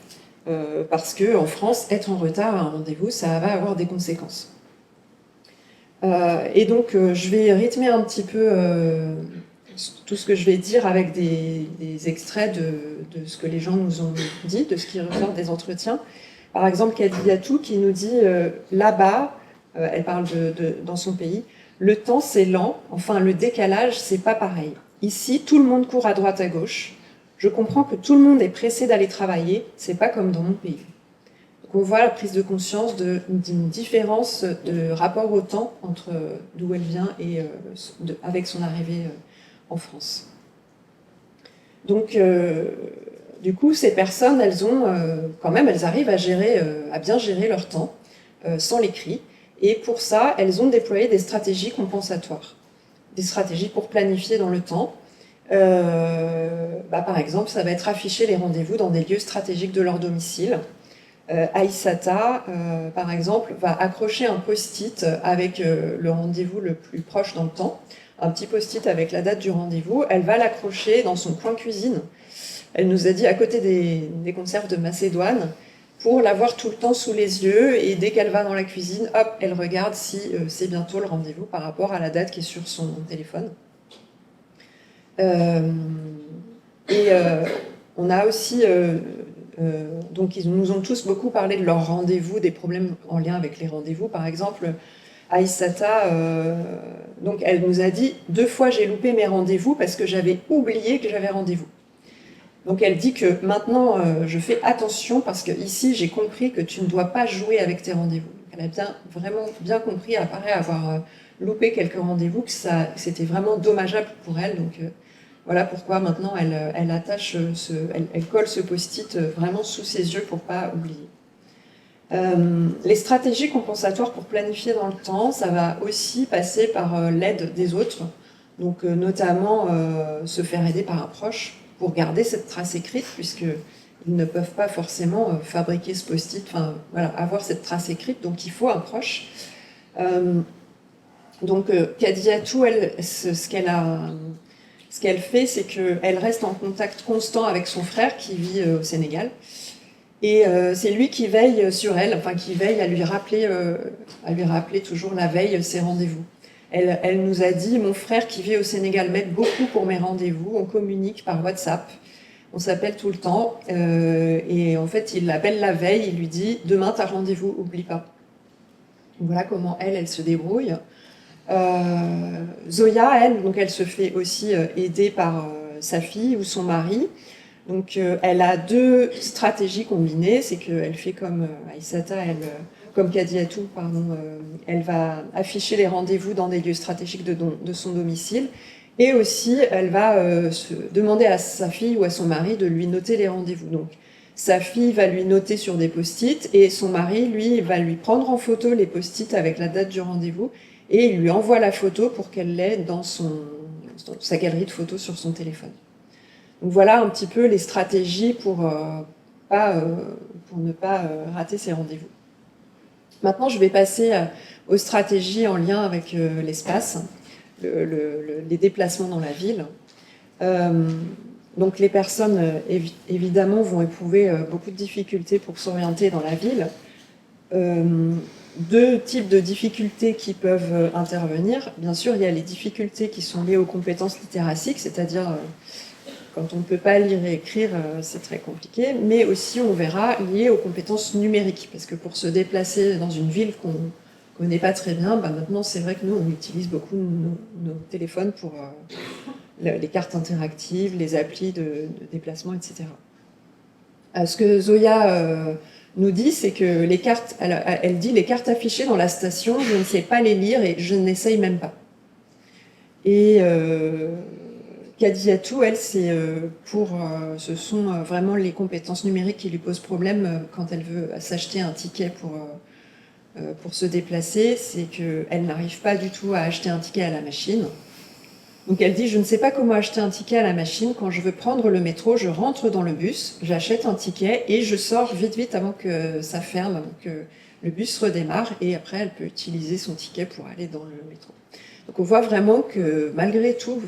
Parce qu'en France, être en retard à un rendez-vous, ça va avoir des conséquences. Et donc, je vais rythmer un petit peu tout ce que je vais dire avec des extraits de ce que les gens nous ont dit, de ce qui ressort des entretiens. Par exemple, Kadiatou qui nous dit là-bas, elle parle dans son pays, le temps c'est lent, enfin le décalage c'est pas pareil. Ici, tout le monde court à droite à gauche. Je comprends que tout le monde est pressé d'aller travailler, c'est pas comme dans mon pays. On voit la prise de conscience d'une différence de rapport au temps entre d'où elle vient et avec son arrivée en France. Donc, du coup, ces personnes, elles arrivent à bien gérer leur temps sans l'écrit. Et pour ça, elles ont déployé des stratégies compensatoires, des stratégies pour planifier dans le temps. Par exemple, ça va être afficher les rendez-vous dans des lieux stratégiques de leur domicile. Aïssata, par exemple, va accrocher un post-it avec le rendez-vous le plus proche dans le temps, un petit post-it avec la date du rendez-vous. Elle va l'accrocher dans son coin cuisine. Elle nous a dit à côté des conserves de Macédoine, pour l'avoir tout le temps sous les yeux, et dès qu'elle va dans la cuisine, hop, elle regarde si c'est bientôt le rendez-vous par rapport à la date qui est sur son téléphone. On a aussi... donc ils nous ont tous beaucoup parlé de leurs rendez-vous, des problèmes en lien avec les rendez-vous. Par exemple, Aïssata, donc elle nous a dit « 2 fois j'ai loupé mes rendez-vous parce que j'avais oublié que j'avais rendez-vous ». Donc elle dit que maintenant je fais attention parce que ici j'ai compris que tu ne dois pas jouer avec tes rendez-vous. Elle a vraiment bien compris, après avoir loupé quelques rendez-vous, que c'était vraiment dommageable pour elle. Donc voilà pourquoi maintenant elle attache elle colle ce post-it vraiment sous ses yeux pour pas oublier. Les stratégies compensatoires pour planifier dans le temps, ça va aussi passer par l'aide des autres, donc notamment se faire aider par un proche pour garder cette trace écrite, puisqu'ils ne peuvent pas forcément fabriquer ce post-it, avoir cette trace écrite, donc il faut un proche. Donc Kadiatou, ce qu'elle fait, c'est qu'elle reste en contact constant avec son frère qui vit au Sénégal. Et c'est lui qui veille sur elle, qui veille à lui rappeler toujours la veille ses rendez-vous. Elle nous a dit « Mon frère qui vit au Sénégal m'aide beaucoup pour mes rendez-vous, on communique par WhatsApp, on s'appelle tout le temps. Et en fait, il l'appelle la veille, il lui dit « Demain, t'as rendez-vous, oublie pas. » Voilà comment elle se débrouille. Zoya, elle se fait aussi aider par sa fille ou son mari. Donc elle a deux stratégies combinées, c'est qu'elle fait comme Aïssata, comme Kadiatou, pardon, elle va afficher les rendez-vous dans des lieux stratégiques de son domicile, et aussi elle va se demander à sa fille ou à son mari de lui noter les rendez-vous. Donc sa fille va lui noter sur des post-it, et son mari, lui, va lui prendre en photo les post-it avec la date du rendez-vous, et il lui envoie la photo pour qu'elle l'ait dans sa galerie de photos sur son téléphone. Donc voilà un petit peu les stratégies pour ne pas rater ces rendez-vous. Maintenant, je vais passer aux stratégies en lien avec l'espace, les déplacements dans la ville. Donc les personnes, évidemment, vont éprouver beaucoup de difficultés pour s'orienter dans la ville. Deux types de difficultés qui peuvent intervenir. Bien sûr, il y a les difficultés qui sont liées aux compétences littéraciques, c'est-à-dire quand on ne peut pas lire et écrire, c'est très compliqué, mais aussi, on verra, liées aux compétences numériques, parce que pour se déplacer dans une ville qu'on ne connaît pas très bien, maintenant, c'est vrai que nous, on utilise beaucoup nos téléphones pour les cartes interactives, les applis de déplacement, etc. Ce que Zoya nous dit, c'est que les cartes, elle dit les cartes affichées dans la station, je ne sais pas les lire et je n'essaye même pas. Et Kadiatou, elle, ce sont vraiment les compétences numériques qui lui posent problème quand elle veut s'acheter un ticket pour se déplacer, c'est qu'elle n'arrive pas du tout à acheter un ticket à la machine. Donc elle dit, je ne sais pas comment acheter un ticket à la machine. Quand je veux prendre le métro, je rentre dans le bus, j'achète un ticket et je sors vite avant que ça ferme, avant que le bus redémarre, et après elle peut utiliser son ticket pour aller dans le métro. Donc on voit vraiment que malgré tout,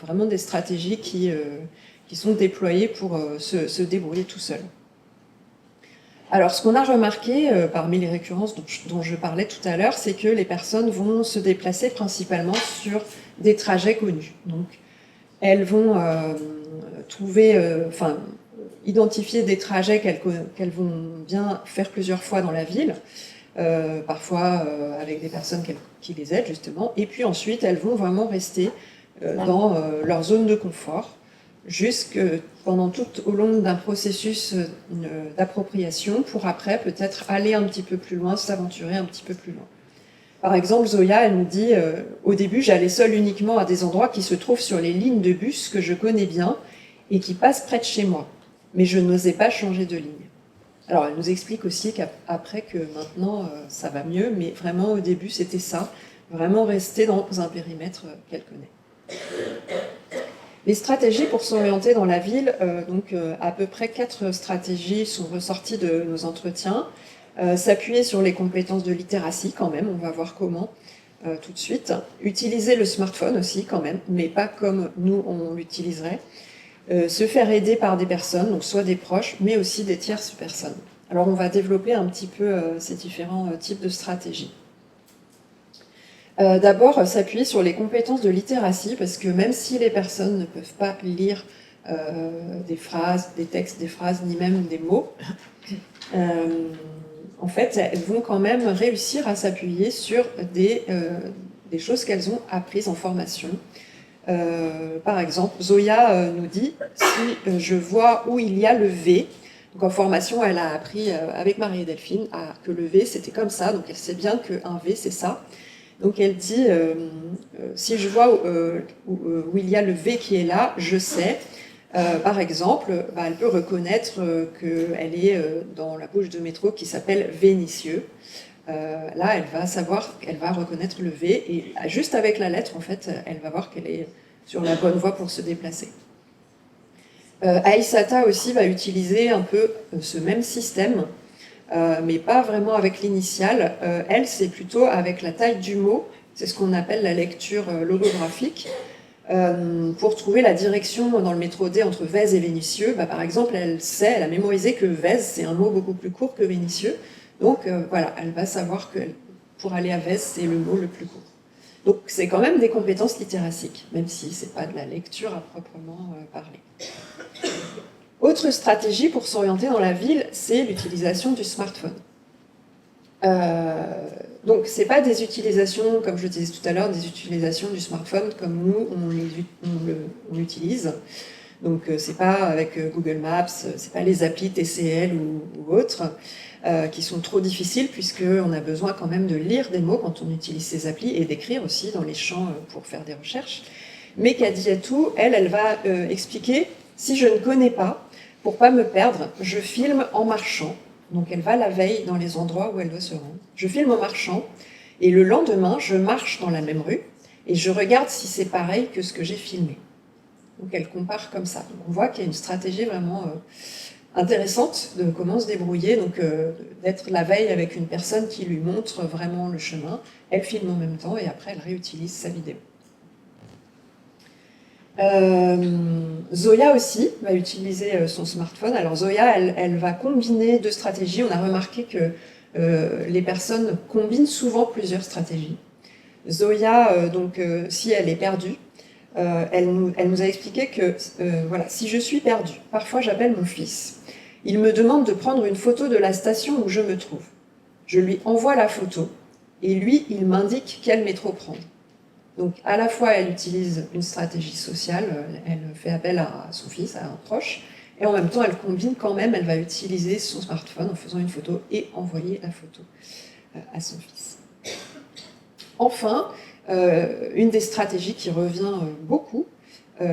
vraiment des stratégies qui sont déployées pour se débrouiller tout seul. Alors ce qu'on a remarqué parmi les récurrences dont je parlais tout à l'heure, c'est que les personnes vont se déplacer principalement sur des trajets connus. Donc elles vont identifier des trajets qu'elles vont bien faire plusieurs fois dans la ville, parfois avec des personnes qui les aident justement, et puis ensuite elles vont vraiment rester dans leur zone de confort pendant tout au long d'un processus d'appropriation, pour après peut-être aller un petit peu plus loin, s'aventurer un petit peu plus loin. Par exemple, Zoya, elle nous dit au début, j'allais seule uniquement à des endroits qui se trouvent sur les lignes de bus que je connais bien et qui passent près de chez moi, mais je n'osais pas changer de ligne. Alors, elle nous explique aussi qu'après que maintenant, ça va mieux, mais vraiment au début, c'était ça, vraiment rester dans un périmètre qu'elle connaît. Les stratégies pour s'orienter dans la ville, à peu près 4 stratégies sont ressorties de nos entretiens. S'appuyer sur les compétences de littératie quand même, on va voir comment tout de suite. Utiliser le smartphone aussi quand même, mais pas comme nous on l'utiliserait. Se faire aider par des personnes, donc soit des proches, mais aussi des tierces personnes. Alors on va développer un petit peu ces différents types de stratégies. D'abord, s'appuyer sur les compétences de littératie, parce que même si les personnes ne peuvent pas lire des phrases, des textes, des phrases, ni même des mots, en fait, elles vont quand même réussir à s'appuyer sur des choses qu'elles ont apprises en formation. Par exemple, Zoya nous dit, si je vois où il y a le V, donc en formation, elle a appris avec Marie et Delphine que le V, c'était comme ça, donc elle sait bien qu'un V, c'est ça. Donc elle dit, si je vois où il y a le V qui est là, je sais. Par exemple, elle peut reconnaître qu'elle est dans la bouche de métro qui s'appelle Vénissieux. Là, elle va savoir qu'elle va reconnaître le V, et juste avec la lettre, en fait, elle va voir qu'elle est sur la bonne voie pour se déplacer. Aïssata aussi va utiliser un peu ce même système, mais pas vraiment avec l'initiale. Elle, c'est plutôt avec la taille du mot, c'est ce qu'on appelle la lecture logographique. Pour trouver la direction dans le métro D entre Vèze et Vénissieux, par exemple, elle a mémorisé que Vèze, c'est un mot beaucoup plus court que Vénissieux. Donc voilà, elle va savoir que pour aller à Vèze, c'est le mot le plus court. Donc c'est quand même des compétences littéraciques, même si ce n'est pas de la lecture à proprement parler. Autre stratégie pour s'orienter dans la ville, c'est l'utilisation du smartphone. Donc, ce n'est pas des utilisations, comme je disais tout à l'heure, des utilisations du smartphone comme nous, on l'utilise. Donc c'est pas avec Google Maps, c'est pas les applis TCL ou autres qui sont trop difficiles, puisqu'on a besoin quand même de lire des mots quand on utilise ces applis et d'écrire aussi dans les champs pour faire des recherches. Mais Kadiatou, elle va expliquer, si je ne connais pas, pour pas me perdre, je filme en marchant. Donc elle va la veille dans les endroits où elle doit se rendre. Je filme en marchant, et le lendemain, je marche dans la même rue, et je regarde si c'est pareil que ce que j'ai filmé. Donc elle compare comme ça. Donc on voit qu'il y a une stratégie vraiment intéressante de comment se débrouiller, donc d'être la veille avec une personne qui lui montre vraiment le chemin. Elle filme en même temps et après elle réutilise sa vidéo. Zoya aussi va utiliser son smartphone. Alors Zoya, elle va combiner deux stratégies. On a remarqué que les personnes combinent souvent plusieurs stratégies. Zoya, si elle est perdue, elle nous a expliqué que voilà, si je suis perdue, parfois j'appelle mon fils. Il me demande de prendre une photo de la station où je me trouve. Je lui envoie la photo et lui, il m'indique quel métro prendre. Donc à la fois, elle utilise une stratégie sociale, elle fait appel à son fils, à un proche, et en même temps, elle combine quand même, elle va utiliser son smartphone en faisant une photo et envoyer la photo à son fils. Enfin, une des stratégies qui revient beaucoup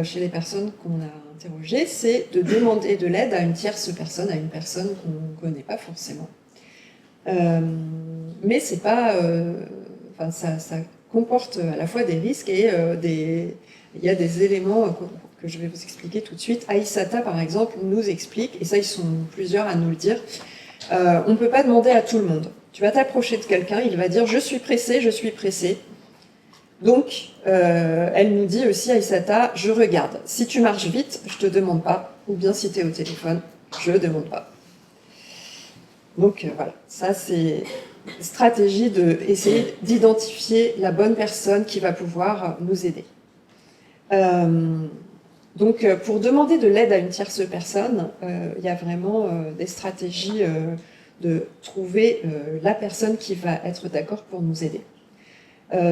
chez les personnes qu'on a interrogées, c'est de demander de l'aide à une tierce personne, à une personne qu'on ne connaît pas forcément. Mais c'est pas... ça comporte à la fois des risques et il y a des éléments que je vais vous expliquer tout de suite. Aïssata, par exemple, nous explique, et ça, ils sont plusieurs à nous le dire, on ne peut pas demander à tout le monde. Tu vas t'approcher de quelqu'un, il va dire « je suis pressé ». Donc, elle nous dit aussi, Aïssata, je regarde. Si tu marches vite, je te demande pas. Ou bien si tu es au téléphone, je demande pas. Donc, voilà. Ça, c'est une stratégie d'essayer d'identifier la bonne personne qui va pouvoir nous aider. Donc, pour demander de l'aide à une tierce personne, il y a vraiment des stratégies de trouver la personne qui va être d'accord pour nous aider.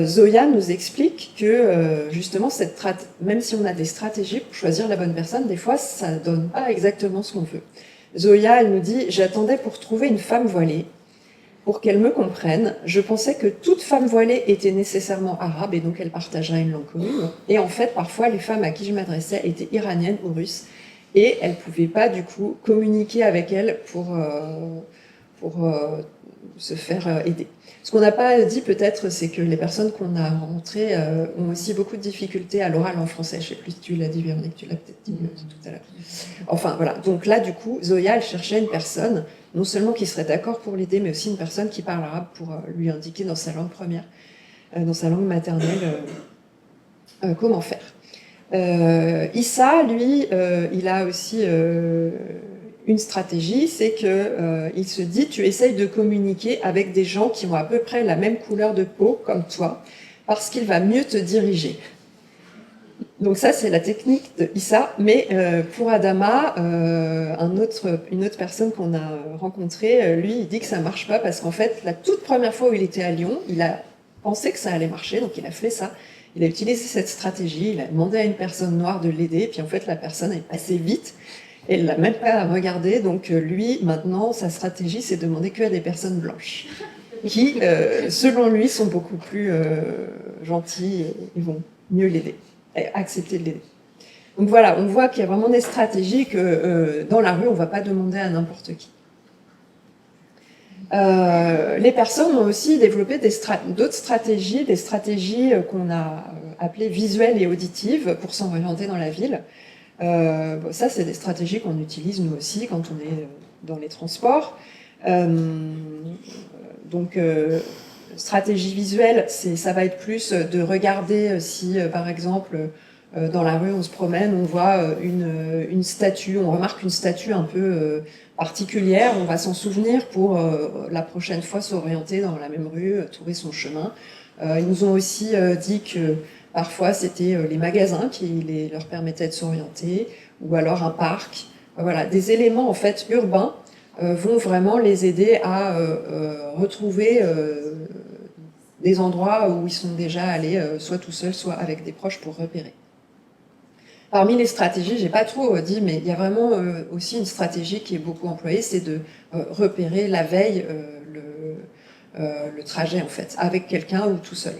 Zoya nous explique que justement, même si on a des stratégies pour choisir la bonne personne, des fois ça ne donne pas exactement ce qu'on veut. Zoya, elle nous dit « J'attendais pour trouver une femme voilée, pour qu'elle me comprenne. Je pensais que toute femme voilée était nécessairement arabe et donc elle partagerait une langue commune. Et en fait, parfois, les femmes à qui je m'adressais étaient iraniennes ou russes et elles ne pouvaient pas du coup communiquer avec elles pour se faire aider. » Ce qu'on n'a pas dit peut-être, c'est que les personnes qu'on a rencontrées ont aussi beaucoup de difficultés à l'oral en français. Je ne sais plus si tu l'as dit, Véronique, tu l'as peut-être dit tout à l'heure. Enfin voilà, donc là du coup, Zoya, elle cherchait une personne, non seulement qui serait d'accord pour l'aider, mais aussi une personne qui parle arabe pour lui indiquer dans sa langue première, dans sa langue maternelle, comment faire. Issa, lui, il a aussi... une stratégie, c'est qu'il se dit, tu essayes de communiquer avec des gens qui ont à peu près la même couleur de peau comme toi, parce qu'il va mieux te diriger. Donc ça, c'est la technique de Issa, mais pour Adama, une autre personne qu'on a rencontrée, lui, il dit que ça ne marche pas, parce qu'en fait, la toute première fois où il était à Lyon, il a pensé que ça allait marcher, donc il a fait ça. Il a utilisé cette stratégie, il a demandé à une personne noire de l'aider, puis en fait, la personne est passée vite, et elle ne l'a même pas regardé, donc lui, maintenant, sa stratégie, c'est de demander que à des personnes blanches, qui, selon lui, sont beaucoup plus gentilles et vont mieux l'aider, et accepter de l'aider. Donc voilà, on voit qu'il y a vraiment des stratégies que dans la rue, on ne va pas demander à n'importe qui. Les personnes ont aussi développé d'autres stratégies, des stratégies qu'on a appelées visuelles et auditives pour s'orienter dans la ville. Ça, c'est des stratégies qu'on utilise nous aussi quand on est dans les transports. Stratégie visuelle, ça va être plus de regarder si, par exemple, dans la rue, on se promène, on voit une statue, on remarque une statue un peu particulière, on va s'en souvenir pour la prochaine fois s'orienter dans la même rue, trouver son chemin. Ils nous ont aussi dit que parfois, c'était les magasins qui leur permettaient de s'orienter, ou alors un parc. Voilà, des éléments en fait urbains vont vraiment les aider à retrouver des endroits où ils sont déjà allés, soit tout seuls, soit avec des proches pour repérer. Parmi les stratégies, j'ai pas trop dit, mais il y a vraiment aussi une stratégie qui est beaucoup employée, c'est de repérer la veille le trajet en fait, avec quelqu'un ou tout seul.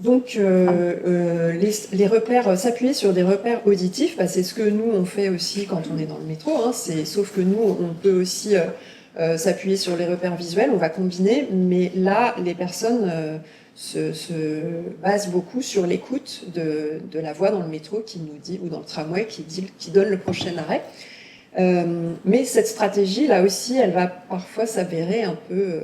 Donc les repères, s'appuyer sur des repères auditifs, bah, c'est ce que nous on fait aussi quand on est dans le métro, hein, sauf que nous on peut aussi s'appuyer sur les repères visuels, on va combiner, mais là les personnes se basent beaucoup sur l'écoute de la voix dans le métro qui nous dit, ou dans le tramway qui donne le prochain arrêt. Mais cette stratégie là aussi elle va parfois s'avérer un peu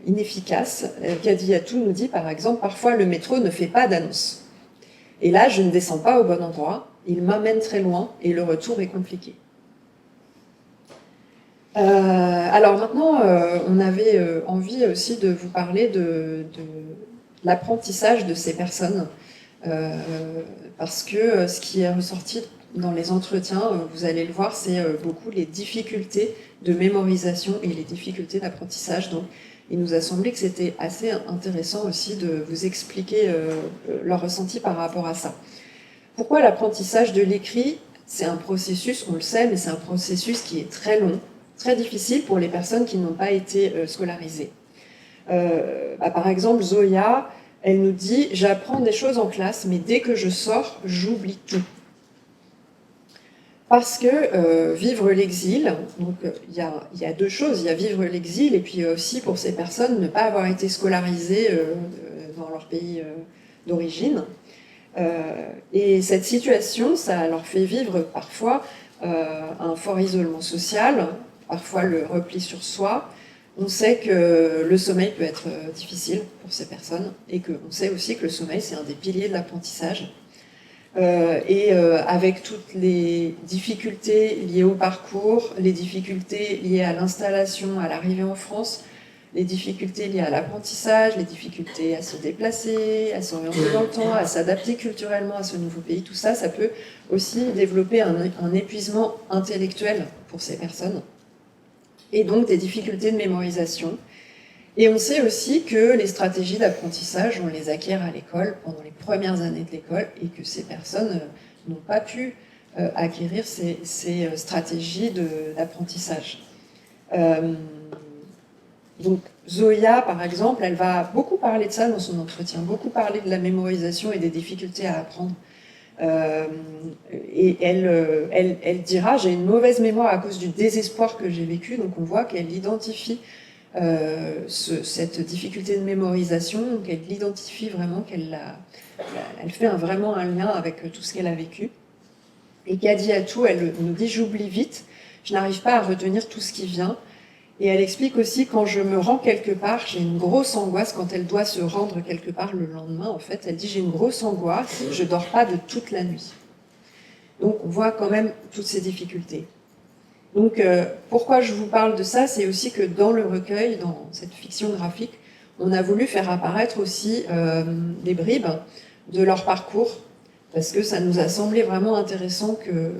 inefficace. Kadiatou nous dit par exemple, parfois le métro ne fait pas d'annonce. Et là, je ne descends pas au bon endroit, il m'amène très loin et le retour est compliqué. Alors maintenant, on avait envie aussi de vous parler de l'apprentissage de ces personnes, parce que ce qui est ressorti dans les entretiens, vous allez le voir, c'est beaucoup les difficultés de mémorisation et les difficultés d'apprentissage. Donc, il nous a semblé que c'était assez intéressant aussi de vous expliquer leur ressenti par rapport à ça. Pourquoi l'apprentissage de l'écrit? C'est un processus, on le sait, mais c'est un processus qui est très long, très difficile pour les personnes qui n'ont pas été scolarisées. Par exemple, Zoya, elle nous dit « J'apprends des choses en classe, mais dès que je sors, j'oublie tout ». Parce que vivre l'exil, donc il y a deux choses, il y a vivre l'exil et puis aussi pour ces personnes ne pas avoir été scolarisées dans leur pays d'origine. Et cette situation, ça leur fait vivre parfois un fort isolement social, parfois le repli sur soi. On sait que le sommeil peut être difficile pour ces personnes et qu'on sait aussi que le sommeil, c'est un des piliers de l'apprentissage. Avec toutes les difficultés liées au parcours, les difficultés liées à l'installation, à l'arrivée en France, les difficultés liées à l'apprentissage, les difficultés à se déplacer, à s'orienter dans le temps, à s'adapter culturellement à ce nouveau pays, tout ça, ça peut aussi développer un épuisement intellectuel pour ces personnes, et donc des difficultés de mémorisation. Et on sait aussi que les stratégies d'apprentissage, on les acquiert à l'école pendant les premières années de l'école et que ces personnes n'ont pas pu acquérir ces stratégies d'apprentissage. Donc Zoya, par exemple, elle va beaucoup parler de ça dans son entretien, beaucoup parler de la mémorisation et des difficultés à apprendre. Et elle dira « J'ai une mauvaise mémoire à cause du désespoir que j'ai vécu », donc on voit qu'elle identifie cette difficulté de mémorisation, qu'elle l'identifie vraiment, elle fait vraiment un lien avec tout ce qu'elle a vécu. Et Kadiatou, elle nous dit « J'oublie vite, je n'arrive pas à retenir tout ce qui vient ». Et elle explique aussi, quand je me rends quelque part, j'ai une grosse angoisse quand elle doit se rendre quelque part le lendemain. En fait, elle dit j'ai une grosse angoisse, je dors pas de toute la nuit. Donc on voit quand même toutes ces difficultés. Donc pourquoi je vous parle de ça, c'est aussi que dans le recueil, dans cette fiction graphique, on a voulu faire apparaître aussi des bribes de leur parcours, parce que ça nous a semblé vraiment intéressant que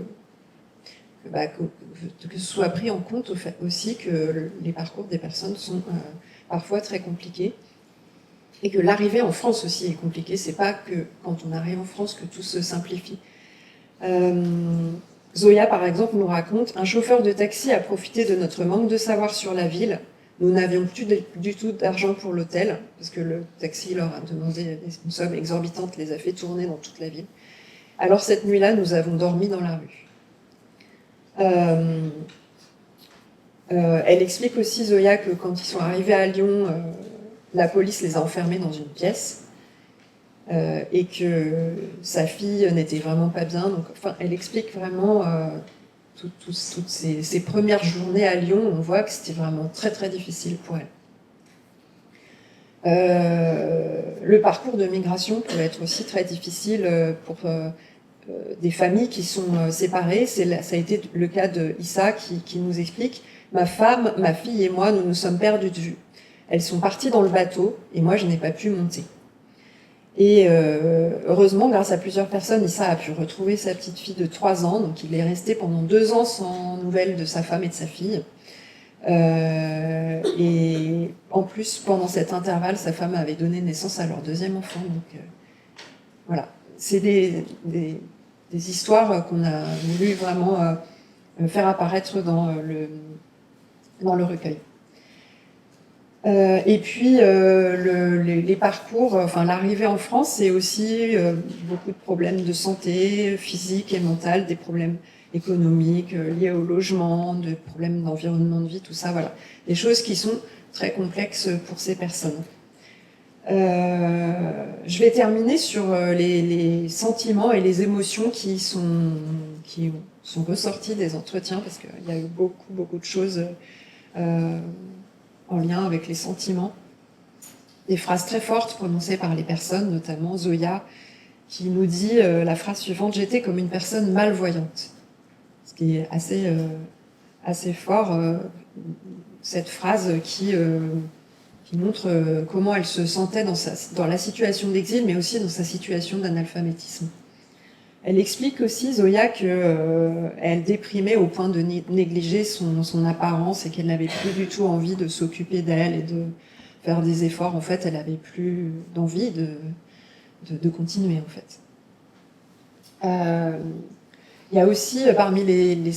ce soit pris en compte aussi que les parcours des personnes sont parfois très compliqués et que l'arrivée en France aussi est compliquée. C'est pas que quand on arrive en France que tout se simplifie. Zoya, par exemple, nous raconte « Un chauffeur de taxi a profité de notre manque de savoir sur la ville. Nous n'avions plus du tout d'argent pour l'hôtel, parce que le taxi leur a demandé une somme exorbitante, les a fait tourner dans toute la ville. Alors cette nuit-là, nous avons dormi dans la rue. » Elle explique aussi, Zoya, que quand ils sont arrivés à Lyon, la police les a enfermés dans une pièce et que sa fille n'était vraiment pas bien. Donc, enfin, elle explique vraiment toutes ces premières journées à Lyon. On voit que c'était vraiment très très difficile pour elle. Le parcours de migration peut être aussi très difficile pour des familles qui sont séparées. Ça a été le cas de Issa qui nous explique « Ma femme, ma fille et moi, nous nous sommes perdus de vue. Elles sont parties dans le bateau et moi, je n'ai pas pu monter. » Et heureusement, grâce à plusieurs personnes, Issa a pu retrouver sa petite fille de 3 ans. Donc il est resté pendant 2 ans sans nouvelles de sa femme et de sa fille. Et en plus, pendant cet intervalle, sa femme avait donné naissance à leur 2e enfant. Donc voilà, c'est des histoires qu'on a voulu vraiment faire apparaître dans le recueil. Et puis les parcours, enfin l'arrivée en France, c'est aussi beaucoup de problèmes de santé physique et mentale, des problèmes économiques liés au logement, des problèmes d'environnement de vie, tout ça, voilà, des choses qui sont très complexes pour ces personnes. Je vais terminer sur les sentiments et les émotions qui sont ressortis des entretiens, parce qu'il y a eu beaucoup de choses en lien avec les sentiments. Des phrases très fortes prononcées par les personnes, notamment Zoya, qui nous dit la phrase suivante: « J'étais comme une personne malvoyante ». Ce qui est assez fort, cette phrase qui montre comment elle se sentait dans la situation d'exil, mais aussi dans sa situation d'analphabétisme. Elle explique aussi, Zoya, qu'elle déprimait au point de négliger son apparence et qu'elle n'avait plus du tout envie de s'occuper d'elle et de faire des efforts. En fait, elle n'avait plus d'envie de continuer, en fait. Il y a aussi, parmi les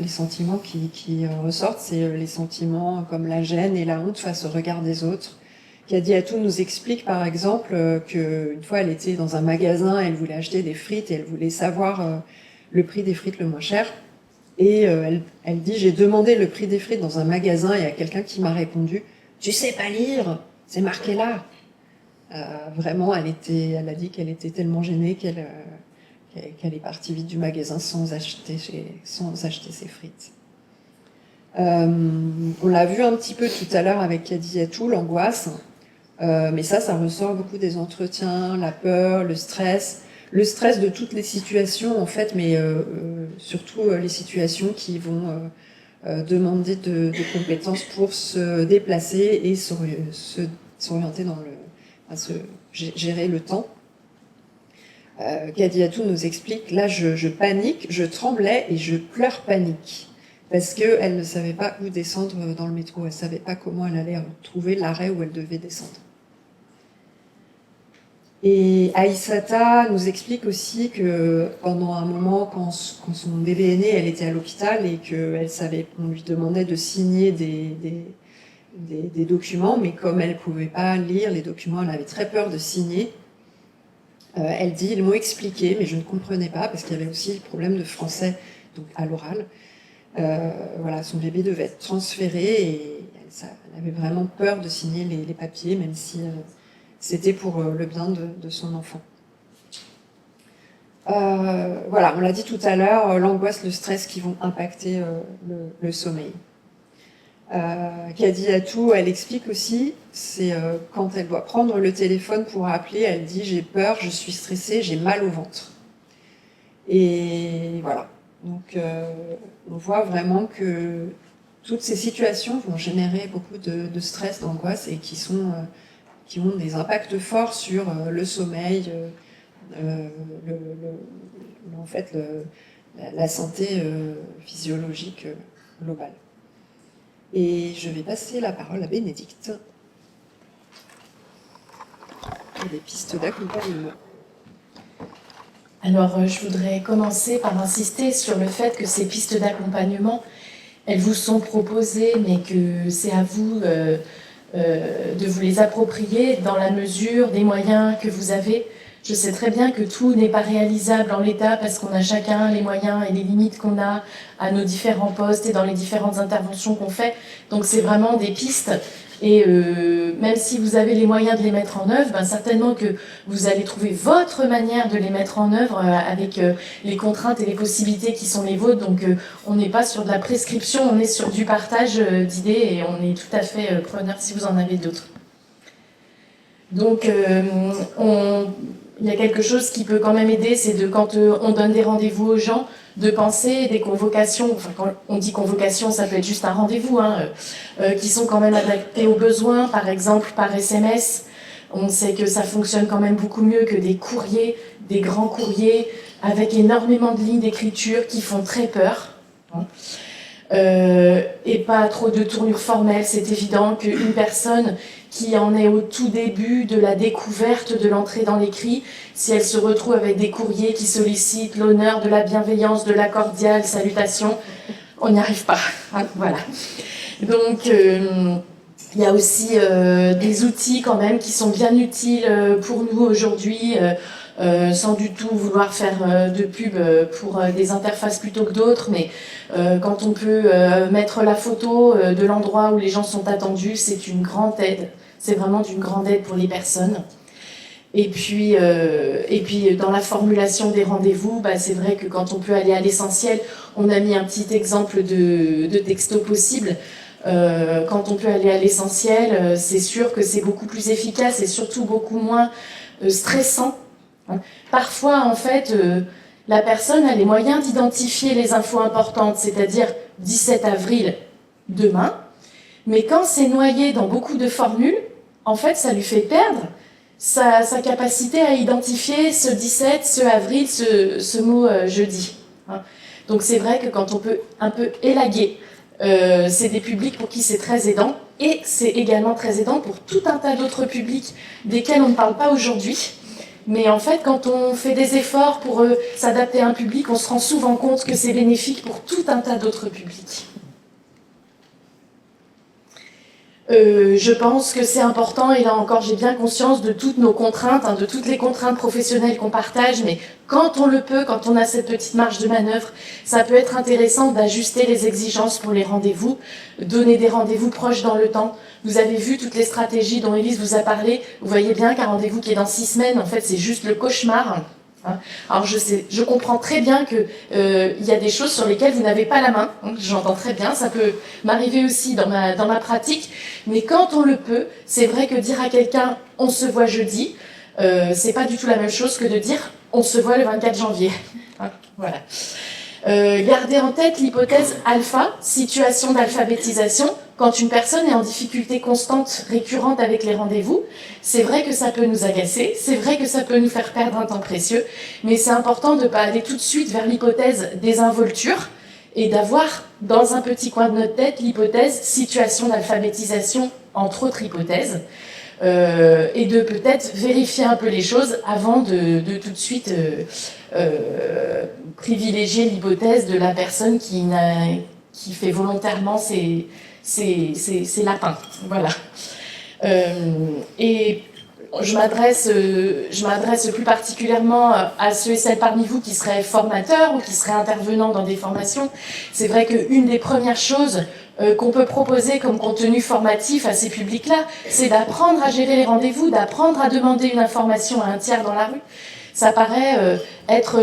sentiments qui ressortent, c'est les sentiments comme la gêne et la honte face au regard des autres. Kadiatou nous explique par exemple qu'une fois elle était dans un magasin, elle voulait acheter des frites et elle voulait savoir le prix des frites le moins cher. Et elle dit: j'ai demandé le prix des frites dans un magasin et il y a quelqu'un qui m'a répondu: tu sais pas lire, c'est marqué là. Vraiment, elle a dit qu'elle était tellement gênée qu'elle est partie vite du magasin sans acheter ses frites. On l'a vu un petit peu tout à l'heure avec Kadiatou, l'angoisse. Mais ça ressort beaucoup des entretiens, la peur, le stress de toutes les situations en fait, mais surtout les situations qui vont demander de compétences pour se déplacer et s'orienter gérer le temps. Kadiatou nous explique: là je panique, je tremblais et je pleure panique. Parce qu'elle ne savait pas où descendre dans le métro, elle ne savait pas comment elle allait trouver l'arrêt où elle devait descendre. Et Aïssata nous explique aussi que pendant un moment, quand son bébé est né, elle était à l'hôpital et qu'on lui demandait de signer des documents, mais comme elle ne pouvait pas lire les documents, elle avait très peur de signer. Elle dit: ils m'ont expliqué, mais je ne comprenais pas, parce qu'il y avait aussi le problème de français donc à l'oral. Voilà, son bébé devait être transféré et elle avait vraiment peur de signer les papiers, même si c'était pour le bien de son enfant. Voilà, on l'a dit tout à l'heure, l'angoisse, le stress qui vont impacter le sommeil. Kadiatou, elle explique aussi, c'est quand elle doit prendre le téléphone pour appeler, elle dit: j'ai peur, je suis stressée, j'ai mal au ventre. Et voilà. Donc, on voit vraiment que toutes ces situations vont générer beaucoup de stress, d'angoisse et qui ont des impacts forts sur le sommeil, en fait, la santé physiologique globale. Et je vais passer la parole à Bénédicte pour des pistes d'accompagnement. Alors, je voudrais commencer par insister sur le fait que ces pistes d'accompagnement, elles vous sont proposées, mais que c'est à vous de vous les approprier dans la mesure des moyens que vous avez. Je sais très bien que tout n'est pas réalisable en l'état parce qu'on a chacun les moyens et les limites qu'on a à nos différents postes et dans les différentes interventions qu'on fait. Donc c'est vraiment des pistes. Et même si vous avez les moyens de les mettre en œuvre, ben certainement que vous allez trouver votre manière de les mettre en œuvre avec les contraintes et les possibilités qui sont les vôtres. Donc on n'est pas sur de la prescription, on est sur du partage d'idées et on est tout à fait preneur si vous en avez d'autres. Donc il y a quelque chose qui peut quand même aider, c'est quand on donne des rendez-vous aux gens, de penser des convocations, enfin quand on dit convocation, ça peut être juste un rendez-vous, qui sont quand même adaptés aux besoins, par exemple par SMS. On sait que ça fonctionne quand même beaucoup mieux que des courriers, des grands courriers, avec énormément de lignes d'écriture qui font très peur. Et pas trop de tournures formelles. C'est évident qu'une personne qui en est au tout début de la découverte de l'entrée dans l'écrit, si elle se retrouve avec des courriers qui sollicitent l'honneur, de la bienveillance, de la cordiale salutation, on n'y arrive pas. Voilà. Donc, il y a aussi des outils quand même qui sont bien utiles pour nous aujourd'hui, sans du tout vouloir faire de pub pour des interfaces plutôt que d'autres, mais quand on peut mettre la photo de l'endroit où les gens sont attendus, c'est une grande aide. C'est vraiment d'une grande aide pour les personnes. Et puis dans la formulation des rendez-vous, c'est vrai que quand on peut aller à l'essentiel, on a mis un petit exemple de texto possible. Quand on peut aller à l'essentiel, c'est sûr que c'est beaucoup plus efficace et surtout beaucoup moins stressant. Parfois, en fait, la personne a les moyens d'identifier les infos importantes, c'est-à-dire 17 avril, demain, mais quand c'est noyé dans beaucoup de formules, en fait, ça lui fait perdre sa capacité à identifier ce 17, ce avril, ce mot jeudi. Donc c'est vrai que quand on peut un peu élaguer, c'est des publics pour qui c'est très aidant, et c'est également très aidant pour tout un tas d'autres publics desquels on ne parle pas aujourd'hui. Mais en fait, quand on fait des efforts pour s'adapter à un public, on se rend souvent compte que c'est bénéfique pour tout un tas d'autres publics. Je pense que c'est important, et là encore j'ai bien conscience de toutes nos contraintes, de toutes les contraintes professionnelles qu'on partage, mais quand on le peut, quand on a cette petite marge de manœuvre, ça peut être intéressant d'ajuster les exigences pour les rendez-vous, donner des rendez-vous proches dans le temps. Vous avez vu toutes les stratégies dont Élise vous a parlé, vous voyez bien qu'un rendez-vous qui est dans 6 semaines, en fait c'est juste le cauchemar. Alors je comprends très bien qu'il y a des choses sur lesquelles vous n'avez pas la main, j'entends très bien, ça peut m'arriver aussi dans ma pratique, mais quand on le peut, c'est vrai que dire à quelqu'un « on se voit jeudi », c'est pas du tout la même chose que de dire « on se voit le 24 janvier ». Voilà. Gardez en tête l'hypothèse alpha, situation d'alphabétisation. Quand une personne est en difficulté constante, récurrente avec les rendez-vous, c'est vrai que ça peut nous agacer, c'est vrai que ça peut nous faire perdre un temps précieux, mais c'est important de ne pas aller tout de suite vers l'hypothèse désinvolture et d'avoir dans un petit coin de notre tête l'hypothèse situation d'alphabétisation, entre autres hypothèses, et de peut-être vérifier un peu les choses avant de tout de suite privilégier l'hypothèse de la personne qui fait volontairement ses lapins. Voilà. Et je m'adresse plus particulièrement à ceux et celles parmi vous qui seraient formateurs ou qui seraient intervenants dans des formations. C'est vrai qu'une des premières choses qu'on peut proposer comme contenu formatif à ces publics-là, c'est d'apprendre à gérer les rendez-vous, d'apprendre à demander une information à un tiers dans la rue. Ça paraît être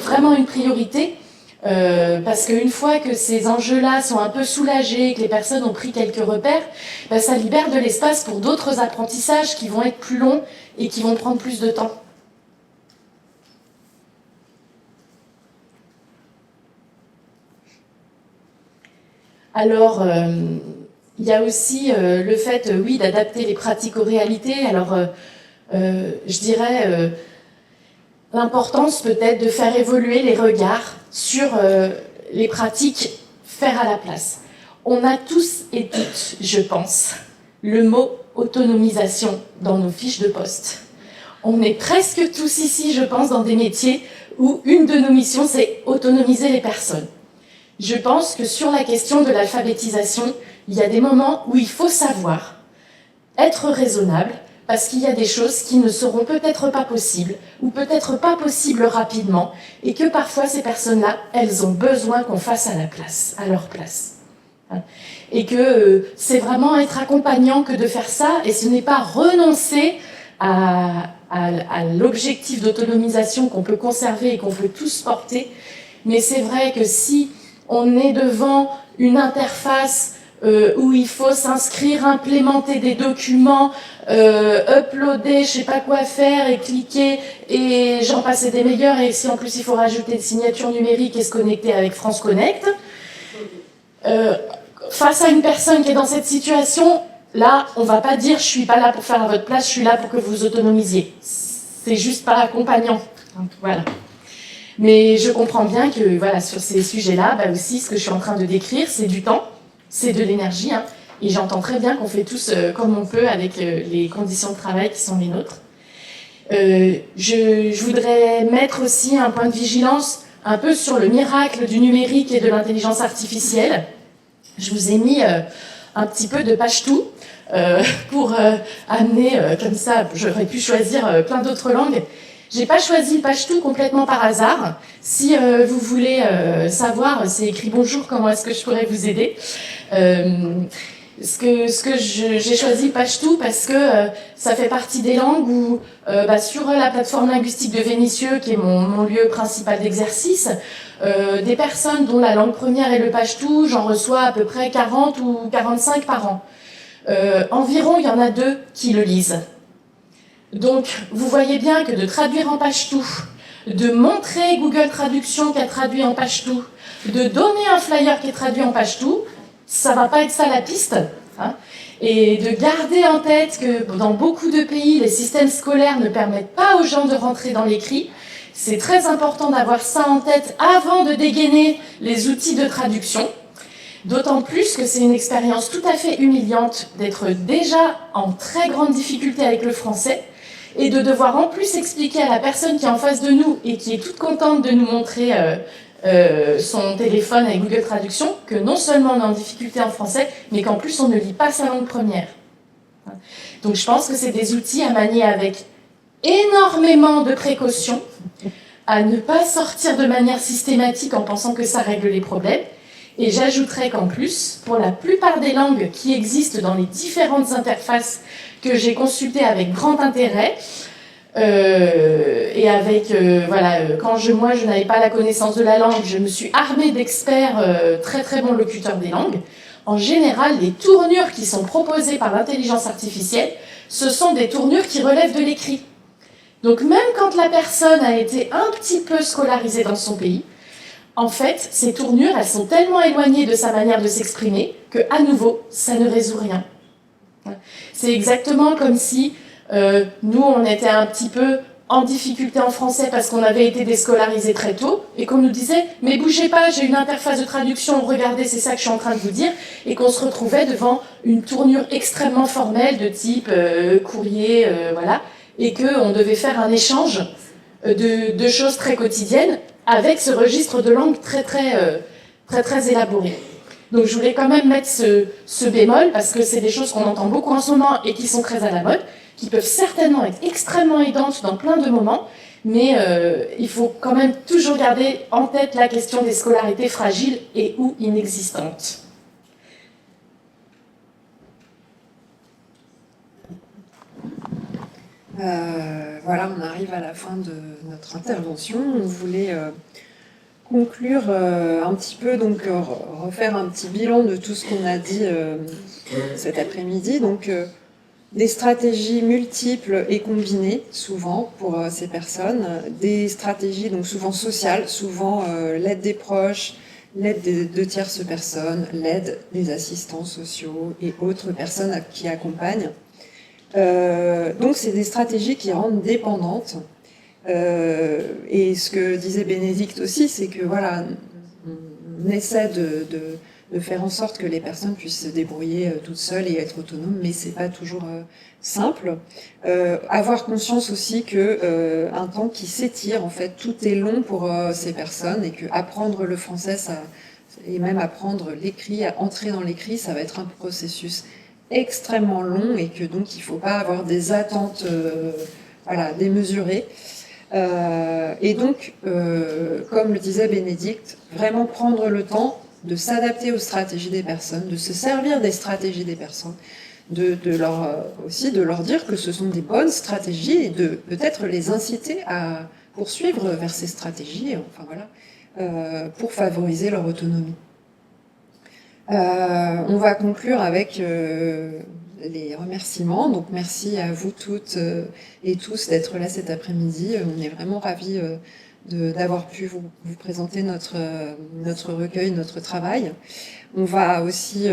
vraiment une priorité, parce qu'une fois que ces enjeux-là sont un peu soulagés, que les personnes ont pris quelques repères, ça libère de l'espace pour d'autres apprentissages qui vont être plus longs et qui vont prendre plus de temps. Alors, il y a aussi le fait, oui, d'adapter les pratiques aux réalités. Alors, je dirais l'importance peut-être de faire évoluer les regards sur les pratiques faire à la place. On a tous et toutes, je pense, le mot autonomisation dans nos fiches de poste. On est presque tous ici, je pense, dans des métiers où une de nos missions, c'est autonomiser les personnes. Je pense que sur la question de l'alphabétisation, il y a des moments où il faut savoir être raisonnable, parce qu'il y a des choses qui ne seront peut-être pas possibles, ou peut-être pas possibles rapidement, et que parfois ces personnes-là, elles ont besoin qu'on fasse à leur place. Et que c'est vraiment être accompagnant que de faire ça, et ce n'est pas renoncer à l'objectif d'autonomisation qu'on peut conserver et qu'on peut tous porter, mais c'est vrai que si on est devant une interface où il faut s'inscrire, implémenter des documents, uploader, je sais pas quoi faire et cliquer, et j'en passe des meilleurs, et si en plus il faut rajouter des signatures numériques et se connecter avec France Connect, face à une personne qui est dans cette situation, là, on va pas dire je suis pas là pour faire à votre place, je suis là pour que vous autonomisiez. C'est juste pas accompagnant. Voilà. Mais je comprends bien que voilà, sur ces sujets-là, aussi, ce que je suis en train de décrire, c'est du temps, c'est de l'énergie, Et j'entends très bien qu'on fait tous comme on peut avec les conditions de travail qui sont les nôtres. Je voudrais mettre aussi un point de vigilance un peu sur le miracle du numérique et de l'intelligence artificielle. Je vous ai mis un petit peu de Pashto pour amener comme ça, j'aurais pu choisir plein d'autres langues. J'ai pas choisi le Pashto complètement par hasard. Si vous voulez savoir, c'est écrit bonjour, comment est-ce que je pourrais vous aider. J'ai choisi le Pashto parce que ça fait partie des langues où, sur la plateforme linguistique de Vénissieux, qui est mon lieu principal d'exercice, des personnes dont la langue première est le Pashto, j'en reçois à peu près 40 ou 45 par an. Environ, il y en a 2 qui le lisent. Donc, vous voyez bien que de traduire en Pashto, de montrer Google Traduction qui a traduit en Pashto, de donner un flyer qui est traduit en Pashto, ça va pas être ça la piste, hein. Et de garder en tête que dans beaucoup de pays, les systèmes scolaires ne permettent pas aux gens de rentrer dans l'écrit. C'est très important d'avoir ça en tête avant de dégainer les outils de traduction. D'autant plus que c'est une expérience tout à fait humiliante d'être déjà en très grande difficulté avec le français et de devoir en plus expliquer à la personne qui est en face de nous et qui est toute contente de nous montrer son téléphone avec Google Traduction, que non seulement on est en difficulté en français, mais qu'en plus on ne lit pas sa langue première. Donc je pense que c'est des outils à manier avec énormément de précautions, à ne pas sortir de manière systématique en pensant que ça règle les problèmes. Et j'ajouterais qu'en plus, pour la plupart des langues qui existent dans les différentes interfaces que j'ai consultées avec grand intérêt, et avec quand moi je n'avais pas la connaissance de la langue, je me suis armée d'experts très très bons locuteurs des langues. En général, les tournures qui sont proposées par l'intelligence artificielle, ce sont des tournures qui relèvent de l'écrit. Donc même quand la personne a été un petit peu scolarisée dans son pays, en fait, ces tournures, elles sont tellement éloignées de sa manière de s'exprimer que, à nouveau, ça ne résout rien. C'est exactement comme si nous, on était un petit peu en difficulté en français parce qu'on avait été déscolarisés très tôt et qu'on nous disait « mais bougez pas, j'ai une interface de traduction, regardez, c'est ça que je suis en train de vous dire » et qu'on se retrouvait devant une tournure extrêmement formelle de type courrier, et qu'on devait faire un échange de choses très quotidiennes avec ce registre de langue très élaboré. Donc je voulais quand même mettre ce bémol, parce que c'est des choses qu'on entend beaucoup en ce moment et qui sont très à la mode, qui peuvent certainement être extrêmement aidantes dans plein de moments, mais il faut quand même toujours garder en tête la question des scolarités fragiles et ou inexistantes. Voilà, on arrive à la fin de notre intervention. On voulait conclure un petit peu, donc refaire un petit bilan de tout ce qu'on a dit cet après-midi. Donc, des stratégies multiples et combinées, souvent, pour ces personnes. Des stratégies donc souvent sociales, souvent l'aide des proches, l'aide de tierces personnes, l'aide des assistants sociaux et autres personnes qui accompagnent. Donc c'est des stratégies qui rendent dépendantes. Et ce que disait Bénédicte aussi, c'est que voilà, on essaie de faire en sorte que les personnes puissent se débrouiller toutes seules et être autonomes, mais c'est pas toujours simple. Avoir conscience aussi que un temps qui s'étire, en fait, tout est long pour ces personnes et que apprendre le français, et même apprendre l'écrit, entrer dans l'écrit, ça va être un processus extrêmement long et que donc il ne faut pas avoir des attentes démesurées. Et donc, comme le disait Bénédicte, vraiment prendre le temps de s'adapter aux stratégies des personnes, de se servir des stratégies des personnes, aussi de leur dire que ce sont des bonnes stratégies et de peut-être les inciter à poursuivre vers ces stratégies, pour favoriser leur autonomie. On va conclure avec les remerciements. Donc merci à vous toutes et tous d'être là cet après-midi. On est vraiment ravis d'avoir pu vous présenter notre recueil, notre travail. On va aussi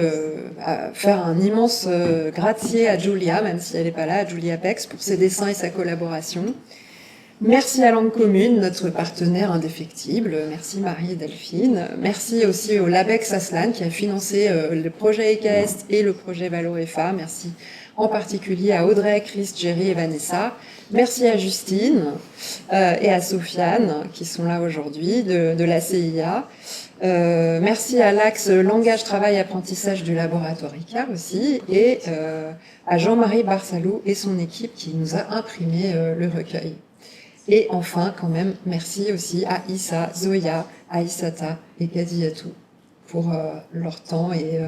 faire un immense gracier à Julia, même si elle n'est pas là, à Julia Pex, pour ses dessins et sa collaboration. Merci à Langue Commune, notre partenaire indéfectible. Merci Marie et Delphine. Merci aussi au Labex Aslan qui a financé le projet EKS et le projet Valorefa. Merci en particulier à Audrey, Chris, Jerry et Vanessa. Merci à Justine et à Sofiane qui sont là aujourd'hui de la CIA. Merci à l'axe langage, travail, apprentissage du laboratoire ICAR aussi et à Jean-Marie Barsalou et son équipe qui nous a imprimé le recueil. Et enfin, quand même, merci aussi à Issa, Zoya, Aïssata et Gadiatou pour leur temps et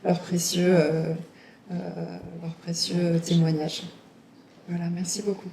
leurs précieux témoignages. Voilà, merci beaucoup.